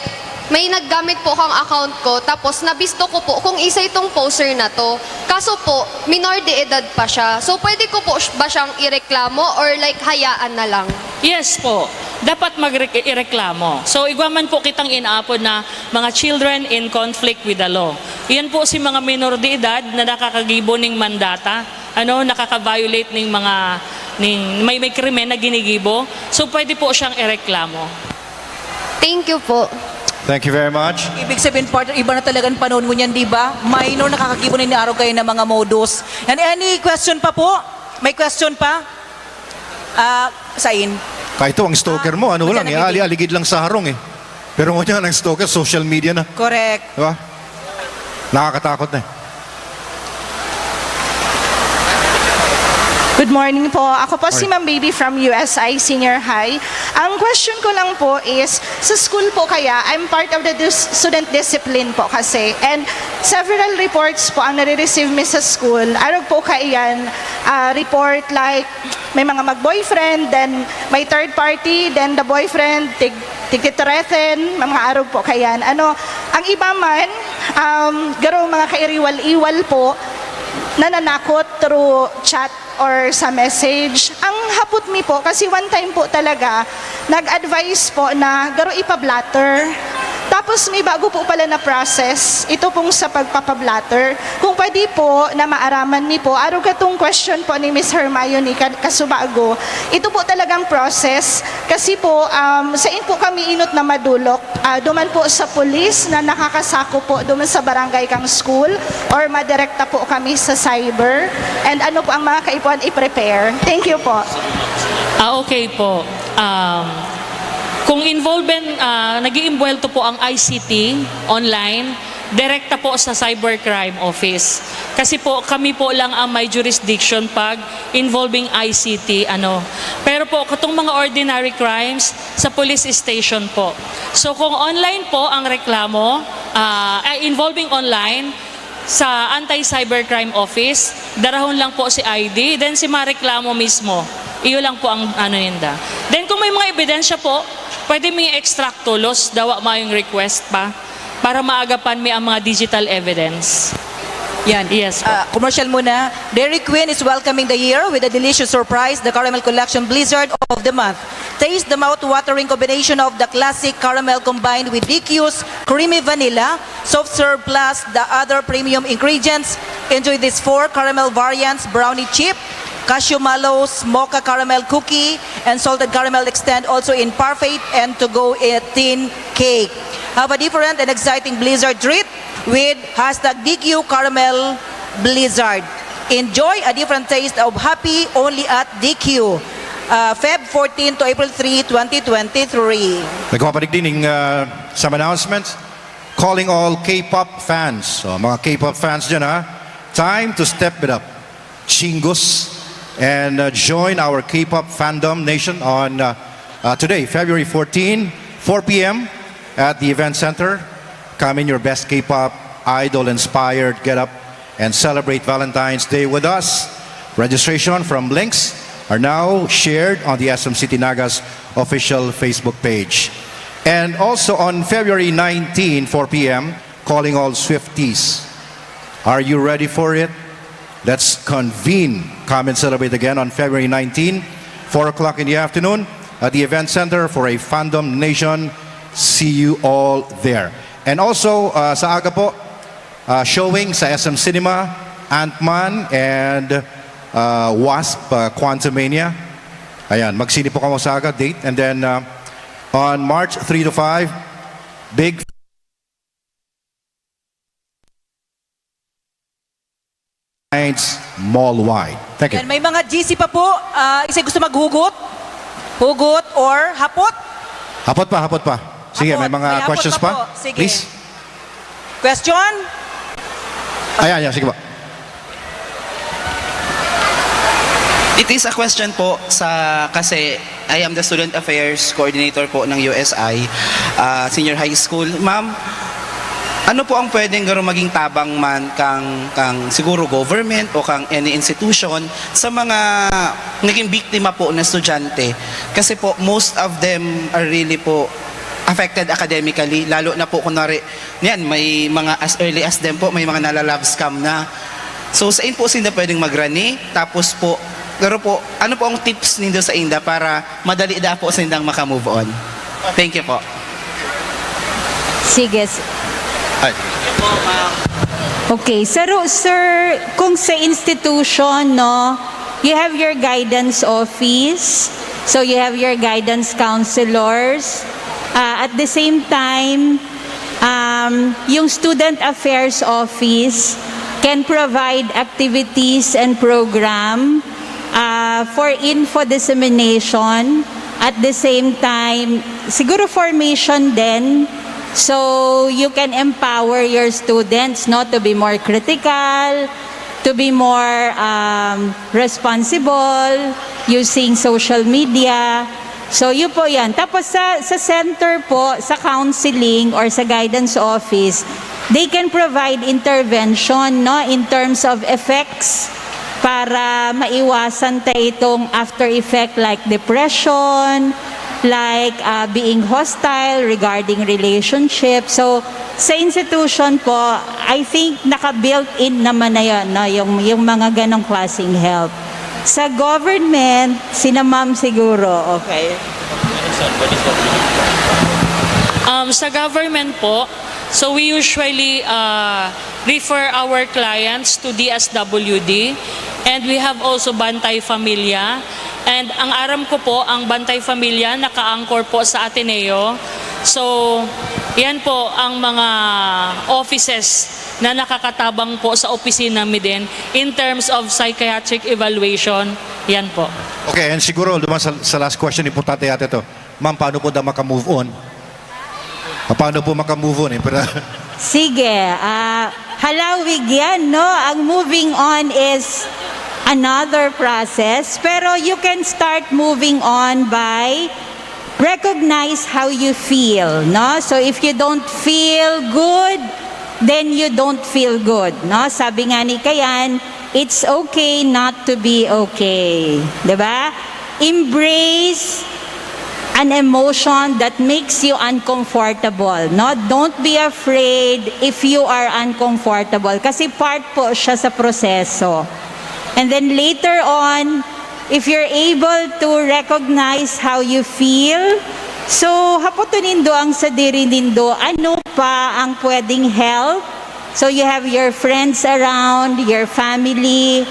[SPEAKER 15] may naggamit po kang account ko. Tapos, nabisto ko po kung isa itong poster na to. Kaso po, minor de edad pa siya. So, pwede ko po ba siyang ireklamo or like, hayaan na lang?
[SPEAKER 10] Yes po. Dapat mag-ireklamo. So, igwaman po kitang inaapod na mga children in conflict with the law. Iyan po si mga minor de edad na nakakagibo ng mandata. Nakaka-violate ng mga may krimen na ginigibo. So, pwede po siyang ireklamo.
[SPEAKER 15] Thank you po.
[SPEAKER 4] Thank you very much.
[SPEAKER 5] Ibig sabihin, partner, iba na talagang panahon mo niyan, di ba? Minor, nakakagibo na inaaraw kayo ng mga modus. And any question pa po? May question pa? Sain.
[SPEAKER 4] Kahit ito, ang stalker mo, ano lang, aligid lang sa harong eh. Pero ngayon, ang stalker, social media na.
[SPEAKER 5] Correct.
[SPEAKER 4] Diba? Nakakatakot na eh.
[SPEAKER 16] Good morning po. Ako po si Ma'am Baby from USI Senior High. Ang question ko lang po is, sa school po kaya, I'm part of the student discipline po kasi. And several reports po ang nare-receive me sa school. Araw po kaiyan, report like, may mga mag-boyfriend, then may third party, then the boyfriend, tigtitreten, mga araw po kayan. Ang iba man, garo mga kairiwal-iwal po, nananakot through chat or sa message. Ang hapot mi po, kasi one time po talaga, nag-advise po na garo ipa-blatter. Tapos may bago po pala na process, ito pong sa pagpapablatter. Kung pwede po na maaraman ni po, araw katong question po ni Miss Hermione Kasubago, ito po talagang process kasi po sa in po kami inot na madulok, duman po sa pulis na nakakasako po duman sa barangay kang school or madirekta po kami sa cyber and ano po ang mga kaipuan i-prepare. Thank you po.
[SPEAKER 10] Okay po. Kung nag-iimbwelto po ang ICT online, direkta po sa Cybercrime Office. Kasi po, kami po lang ang may jurisdiction pag involving ICT. Pero po, katong mga ordinary crimes, sa police station po. So kung online po ang reklamo, involving online, sa Anti-Cybercrime Office, darahon lang po si ID, then si mareklamo mismo. Iyo lang po ang ninda. Then kung may mga ebidensya po, pwede may extract tulos, dawa mayong request pa, para maagapan may ang mga digital evidence.
[SPEAKER 5] Yan.
[SPEAKER 10] Yes po.
[SPEAKER 5] Commercial muna. Dairy Queen is welcoming the year with a delicious surprise, the Caramel Collection Blizzard of the Month. Taste the mouth-watering combination of the classic caramel combined with DQ's creamy vanilla, soft serve plus the other premium ingredients. Enjoy these 4 caramel variants: brownie chip, cashew mallows, mocha caramel cookie, and salted caramel extend also in parfait and to-go tin cake. Have a different and exciting Blizzard treat with #DQ Caramel Blizzard. Enjoy a different taste of happy only at DQ. Feb 14 to April 3, 2023.
[SPEAKER 4] Nagpapaligdining some announcements. Calling all K-pop fans. So, mga K-pop fans dyan ha. Time to step it up. Chingus. And join our K-pop fandom nation on today, February 14, 4 p.m. at the event center. Come in your best K-pop idol-inspired get-up and celebrate Valentine's Day with us. Registration from links are now shared on the SM City Naga's official Facebook page. And also on February 19, 4 p.m., calling all Swifties. Are you ready for it? Let's convene. Come and celebrate again on February 19, 4 o'clock in the afternoon at the event center for a Fandom Nation. See you all there. And also sa aga po, showing sa SM Cinema, Ant-Man and Wasp, Quantumania. Ayan, magsini po kamo sa aga, date. And then on March 3 to 5, big mall-wide. Thank you.
[SPEAKER 5] Yan, may mga GC pa po. Isa gusto maghugot? Hugot or hapot?
[SPEAKER 4] Hapot pa. Sige,
[SPEAKER 5] Hapot.
[SPEAKER 4] may mga
[SPEAKER 5] May hapot
[SPEAKER 4] questions
[SPEAKER 5] pa
[SPEAKER 4] pa?
[SPEAKER 5] po. Sige.
[SPEAKER 4] Please.
[SPEAKER 5] Question?
[SPEAKER 4] Ayan, sige po.
[SPEAKER 17] It is a question po kasi I am the Student Affairs Coordinator po ng USI Senior High School. Ma'am, ano po ang pwedeng maging tabang man kang siguro government o kang any institution sa mga naging biktima po na estudyante? Kasi po most of them are really po affected academically, lalo na po kunwari, yan, may mga as early as them po, may mga nala-love scam na. So sa po sila pwedeng magrani, tapos po, pero po, ano po ang tips nindo sa inda para madali da po sa indang makamove on? Thank you po.
[SPEAKER 7] Sige. Okay, sir, kung sa institution, no, you have your guidance office, so you have your guidance counselors. At the same time, yung student affairs office can provide activities and program for info dissemination. At the same time, siguro formation din. So you can empower your students not to be more critical, to be more responsible, using social media. So yun po yan. Tapos sa center po, sa counseling or sa guidance office, they can provide intervention, no, in terms of effects para maiwasan tayo itong after effect like depression, like being hostile regarding relationship. So sa institution po, I think naka-built in naman na yun, no, yung mga ganong klaseng help. Sa government, sina ma'am siguro, okay.
[SPEAKER 10] Sa government po, so we usually refer our clients to DSWD, and we have also Bantay Familia. And ang aram ko po, ang Bantay Familia naka-anchor po sa Ateneo. So, yan po ang mga offices na nakakatabang po sa opisina namin din in terms of psychiatric evaluation. Yan po.
[SPEAKER 4] Okay, and siguro duman sa last question, importante yata ito. Ma'am, paano po daw maka-move on? Paano po maka-move on? Pero,
[SPEAKER 7] Sige, halawig yan, no? Ang moving on is another process, pero you can start moving on by recognize how you feel, no? So if you don't feel good, then you don't feel good, no? Sabi nga ni Kayan, it's okay not to be okay, 'di ba? Embrace an emotion that makes you uncomfortable, no? Don't be afraid if you are uncomfortable kasi part po siya sa proseso. And then later on, if you're able to recognize how you feel, so hapotunin do ang sa diri nindo, ano pa ang pwedeng help? So you have your friends around, your family.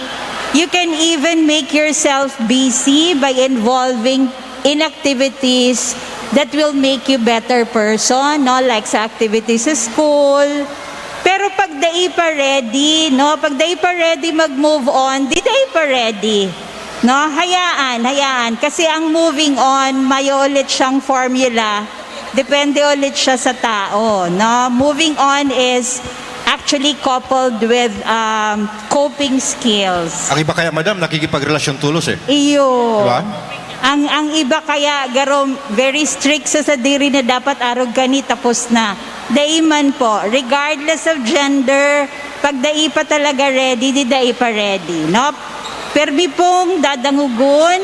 [SPEAKER 7] You can even make yourself busy by involving in activities that will make you better person, no? Like sa activities sa school. Pero pag dai pa ready, no? Pag dai pa ready mag-move on, di dai pa ready. No? Hayaan. Kasi ang moving on, may ulit siyang formula. Depende ulit siya sa tao, no? Moving on is actually coupled with coping skills.
[SPEAKER 4] ang iba kaya, madam, nakikipagrelasyon tulos eh.
[SPEAKER 7] Iyo.
[SPEAKER 4] Diba?
[SPEAKER 7] Ang iba kaya garo very strict sa diri na dapat arog gani tapos na. Daiman po, regardless of gender, pag dai pa talaga ready, di dai pa ready, no? Permi pong dadangugon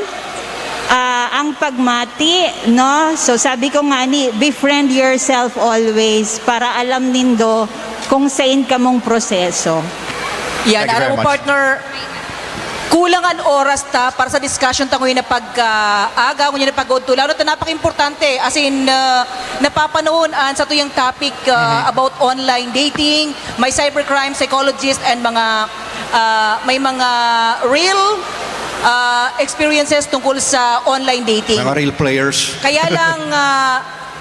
[SPEAKER 7] ang pagmati, no? So sabi ko nga ni, befriend yourself always para alam nindo kung saan ka mong proseso.
[SPEAKER 5] Yan,
[SPEAKER 4] Thank you
[SPEAKER 5] alam
[SPEAKER 4] very
[SPEAKER 5] mo
[SPEAKER 4] much.
[SPEAKER 5] partner, kulangan oras ta para sa discussion ta ngayon na pag-aga, ngayon na pag-udtula. Ano ta napaka-importante, as in, napapanoon sa tuyang topic about online dating, may cybercrime psychologist and may mga real experiences tungkol sa online dating.
[SPEAKER 4] Mga real players.
[SPEAKER 5] Kaya lang,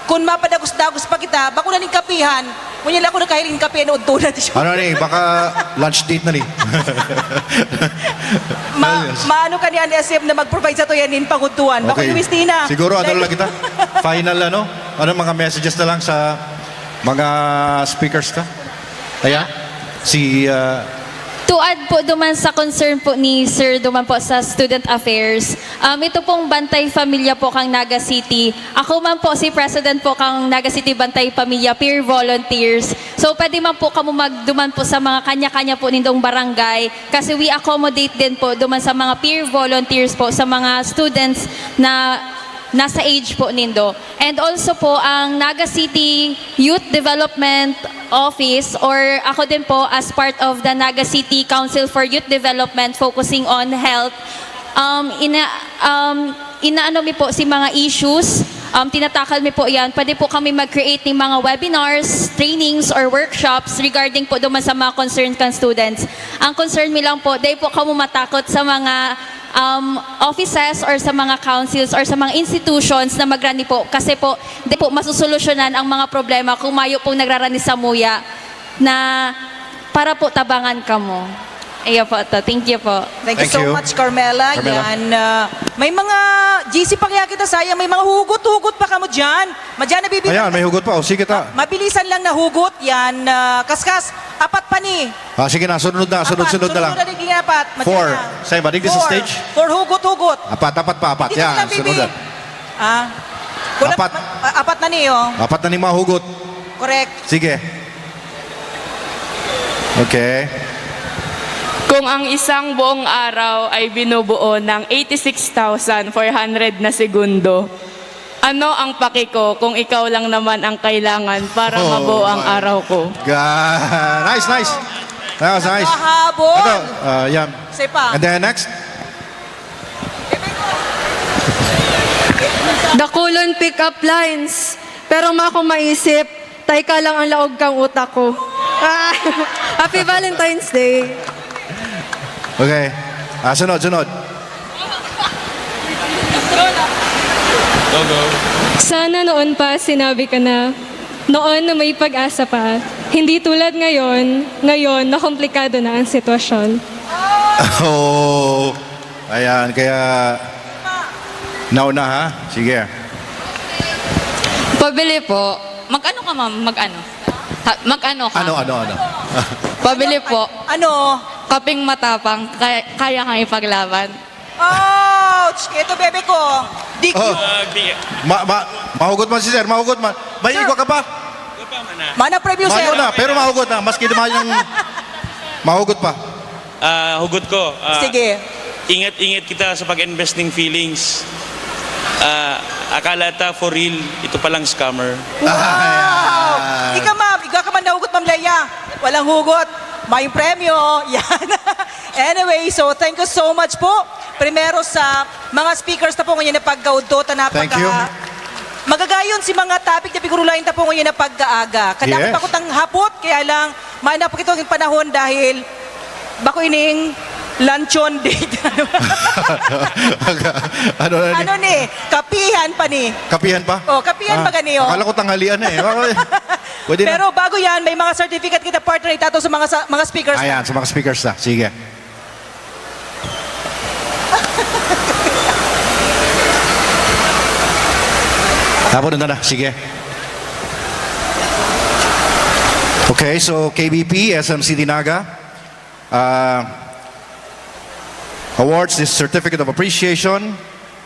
[SPEAKER 5] kung mapadagos-dagos pa kita, bako na ning kapihan, ngunyan lang ako nakahiling kape na udtulan.
[SPEAKER 4] Ano ni, baka lunch date na ni.
[SPEAKER 5] Maano ka ni NSF na mag-provide sa tuyanin pangudtuan? Bako ni Wistina.
[SPEAKER 4] Siguro ano lang kita? Final ano mga messages na lang sa mga speakers ta? Ayan.
[SPEAKER 1] To add po duman sa concern po ni Sir duman po sa Student Affairs, ito pong Bantay Familia po kang Naga City. Ako man po si President po kang Naga City Bantay Familia Peer Volunteers. So pwede man po kamo magduman po sa mga kanya-kanya po nindong barangay kasi we accommodate din po duman sa mga peer volunteers po sa mga students na nasa age po nindo. And also po ang Naga City Youth Development Office or ako din po as part of the Naga City Council for Youth Development focusing on health. Inaano mi po si mga issues, tinatakal mi po yan. Pwede po kami mag-create ng mga webinars, trainings, or workshops regarding po duman sa mga concerned kan students. Ang concern mi lang po, dahil po kamo matakot sa mga offices or sa mga councils or sa mga institutions na magrani po kasi po di po masusolusyonan ang mga problema kung mayo pong nagrarani sa muya na para po tabangan ka mo. Ayo po to. Thank you po.
[SPEAKER 5] Thank you so much, Carmela. Yan. May mga GC pa kaya kita sayang, may mga hugot-hugot pa ka mo dyan. Madyan na bibili.
[SPEAKER 4] Ayan, may hugot pa. O, sige ta.
[SPEAKER 5] Mabilisan lang na hugot. Yan. Kaskas. Apat pa ni.
[SPEAKER 4] Sige na, sunod na lang.
[SPEAKER 5] Sunod na naging apat. Madyan
[SPEAKER 4] 4.
[SPEAKER 5] na.
[SPEAKER 4] Sa'yo ba? Digdi sa stage?
[SPEAKER 5] 4 hugot-hugot.
[SPEAKER 4] Apat pa.
[SPEAKER 5] Hindi
[SPEAKER 4] Yan,
[SPEAKER 5] na lang,
[SPEAKER 4] sunod
[SPEAKER 5] bibi.
[SPEAKER 4] na.
[SPEAKER 5] Apat na ni, oh.
[SPEAKER 4] Apat na ni mga hugot.
[SPEAKER 5] Correct.
[SPEAKER 4] Sige. Okay.
[SPEAKER 18] Kung ang isang buong araw ay binubuo ng 86,400 na segundo, ano ang paki ko kung ikaw lang naman ang kailangan para mabuo ang araw ko?
[SPEAKER 4] Nice. That was nice.
[SPEAKER 5] Mahabol.
[SPEAKER 4] Ito, yan.
[SPEAKER 5] Say pa.
[SPEAKER 4] And then next.
[SPEAKER 19] The colon pick-up lines. Pero ako maisip, tay ka lang ang laog kang utak ko. Happy Valentine's Day.
[SPEAKER 4] Okay. Sunod.
[SPEAKER 20] Sana noon pa sinabi ka na, noon na may pag-asa pa. Hindi tulad ngayon na komplikado na ang sitwasyon.
[SPEAKER 4] Oh. Ayan, kaya nauna ha? Sige.
[SPEAKER 21] Pabili po. Mag-ano ka, ma'am? Mag-ano? Mag-ano ka?
[SPEAKER 4] Ano?
[SPEAKER 21] Pabili po.
[SPEAKER 5] Ano?
[SPEAKER 21] Kaping matapang, kaya kang ipaglaban.
[SPEAKER 5] Ouch! Ito, bebe ko. DQ.
[SPEAKER 4] Oh. Mahugot man si sir, mahugot man. May igwa ka pa?
[SPEAKER 5] Mana preview, sir.
[SPEAKER 4] Mayo na, pero mahugot na. Maski naman yung mahugot pa.
[SPEAKER 11] Hugot ko.
[SPEAKER 5] Sige.
[SPEAKER 11] Ingat-ingat kita sa pag-invest ng feelings. Akala ta for real, ito palang scammer.
[SPEAKER 5] Wow! Ika, ma'am. Ika ka man nahugot, ma'am Leia. Walang hugot. May premyo. Yan. Anyway, so thank you so much po. Primero sa mga speakers na po ngayon na pagkaudota na
[SPEAKER 4] Thank you.
[SPEAKER 5] Magagayon si mga topic na pigurulain ta po ngayon na pagkaaga. Kadang
[SPEAKER 4] Yes.
[SPEAKER 5] pakutang hapot, kaya lang, may napakito ang panahon dahil bako ining luncheon date. Ano ni? Kapihan pa ni.
[SPEAKER 4] Kapihan pa?
[SPEAKER 5] Oh, kapihan pa gani, oh.
[SPEAKER 4] Akala ko tanghalian na eh. Pwede na.
[SPEAKER 5] Pero bago yan, may mga certificate kita partner itato sa mga speakers.
[SPEAKER 4] Ayan, sa mga speakers na. Sige. Tapos na. Sige. Okay, so KBP, SMC Dinaga, awards this certificate of appreciation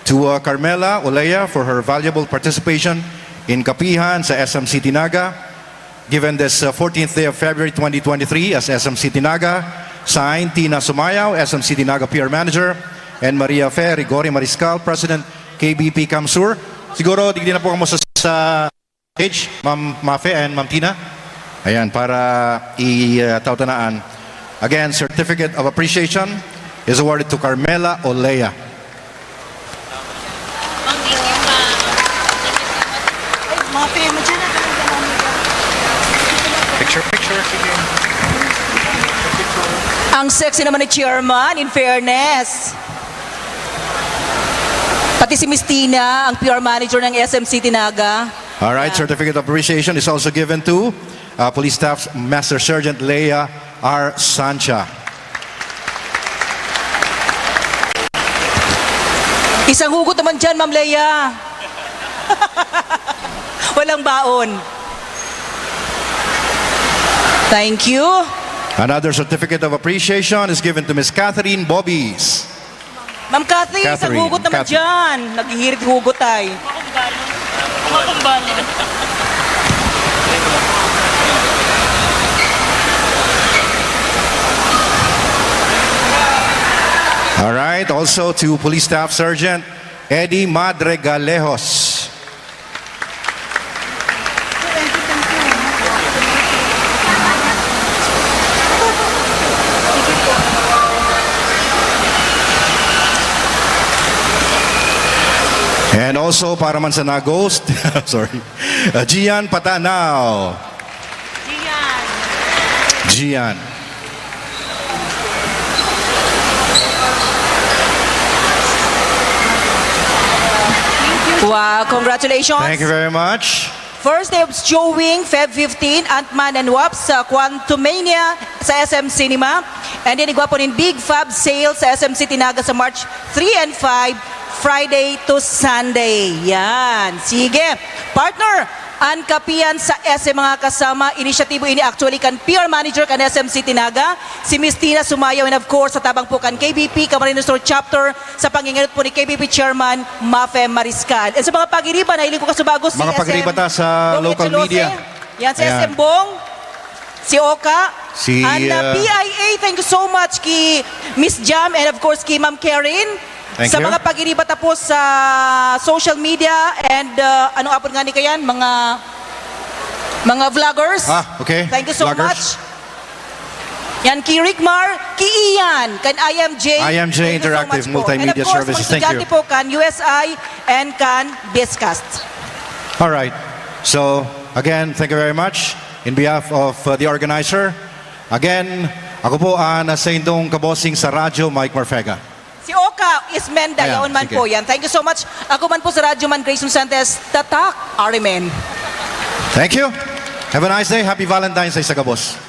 [SPEAKER 4] to Carmela Olea for her valuable participation in Kapihan sa SMC Dinaga. Given this 14th day of February 2023 as SMC Dinaga, signed Tina Sumayaw, SMC Dinaga PR Manager, and Maria Fe Rigori Mariscal, President KBP Kamsur. Siguro, digdi na po kamo sa stage, Ma'am Mafe and Ma'am Tina. Ayan, para i-tautanaan. Again, Certificate of Appreciation is awarded to Carmela Olea. Picture.
[SPEAKER 5] Ang sexy naman ni Chairman, in fairness. Pati si Miss Tina, ang PR Manager ng SMC Dinaga.
[SPEAKER 4] All right, Certificate of Appreciation is also given to Police Staff Master Sergeant Leia R. Sancha.
[SPEAKER 5] Isang hugot naman dyan, Ma'am Leia. Walang baon. Thank you.
[SPEAKER 4] Another Certificate of Appreciation is given to Miss Catherine Bobbies.
[SPEAKER 5] Ma'am Cathy, isang
[SPEAKER 4] Catherine,
[SPEAKER 5] hugot naman
[SPEAKER 4] Catherine.
[SPEAKER 5] dyan. Naghihirit hugot ay.
[SPEAKER 4] All right, also to Police Staff Sergeant Eddie Madregalejos. And also para man sa na-ghost, sorry, Gian Patanao. Gian.
[SPEAKER 5] Wow, congratulations.
[SPEAKER 4] Thank you very much.
[SPEAKER 5] First day of showing, Feb 15, Ant-Man and Wasp sa Quantumania sa SM Cinema. And then igwa po rin Big Fab Sale sa SM City Naga sa March 3 and 5, Friday to Sunday. Yan. Sige. Partner, ang kapiyan sa SM mga kasama, inisyatibo ini actually kan PR Manager kan SM City Naga, si Miss Tina Sumayaw, and of course sa tabang po kan KBP, Camarines North Chapter, sa panginganot po ni KBP Chairman, Mafe Mariscal. And sa mga pagiriba, nahiling ko kasubagos si
[SPEAKER 4] Mga pagriba ta sa
[SPEAKER 5] Bong
[SPEAKER 4] local
[SPEAKER 5] Echolose.
[SPEAKER 4] media.
[SPEAKER 5] Yan, si
[SPEAKER 4] Ayan.
[SPEAKER 5] SM Bong, si Oka,
[SPEAKER 4] Si,
[SPEAKER 5] and PIA, thank you so much ki Miss Jam, and of course ki Ma'am Karen.
[SPEAKER 4] Thank
[SPEAKER 5] Sa
[SPEAKER 4] you.
[SPEAKER 5] mga pagiriba tapos sa social media and anong apon nga ni kayan, mga vloggers.
[SPEAKER 4] Okay.
[SPEAKER 5] Thank you so
[SPEAKER 4] Vloggers.
[SPEAKER 5] much. Yan, ki Rickmar, ki Ian, kan IMJ.
[SPEAKER 4] IMJ
[SPEAKER 5] Thank you so
[SPEAKER 4] Interactive
[SPEAKER 5] much po.
[SPEAKER 4] Multimedia
[SPEAKER 5] And of course,
[SPEAKER 4] Services.
[SPEAKER 5] mga
[SPEAKER 4] Thank you.
[SPEAKER 5] estudyante po kan USI and kan Biscast.
[SPEAKER 4] All right. So, again, thank you very much. In behalf of the organizer, again, ako po nasa indong kabosing sa radyo, Mike Marfega.
[SPEAKER 5] Si Oka Ismenda,
[SPEAKER 4] Ayan,
[SPEAKER 5] yaon man
[SPEAKER 4] sige.
[SPEAKER 5] po yan. Thank you so much. Ako man po sa Radyo Man, Grayson Santos, Tatak, Arimen.
[SPEAKER 4] Thank you. Have a nice day. Happy Valentine's Day sa Gabos.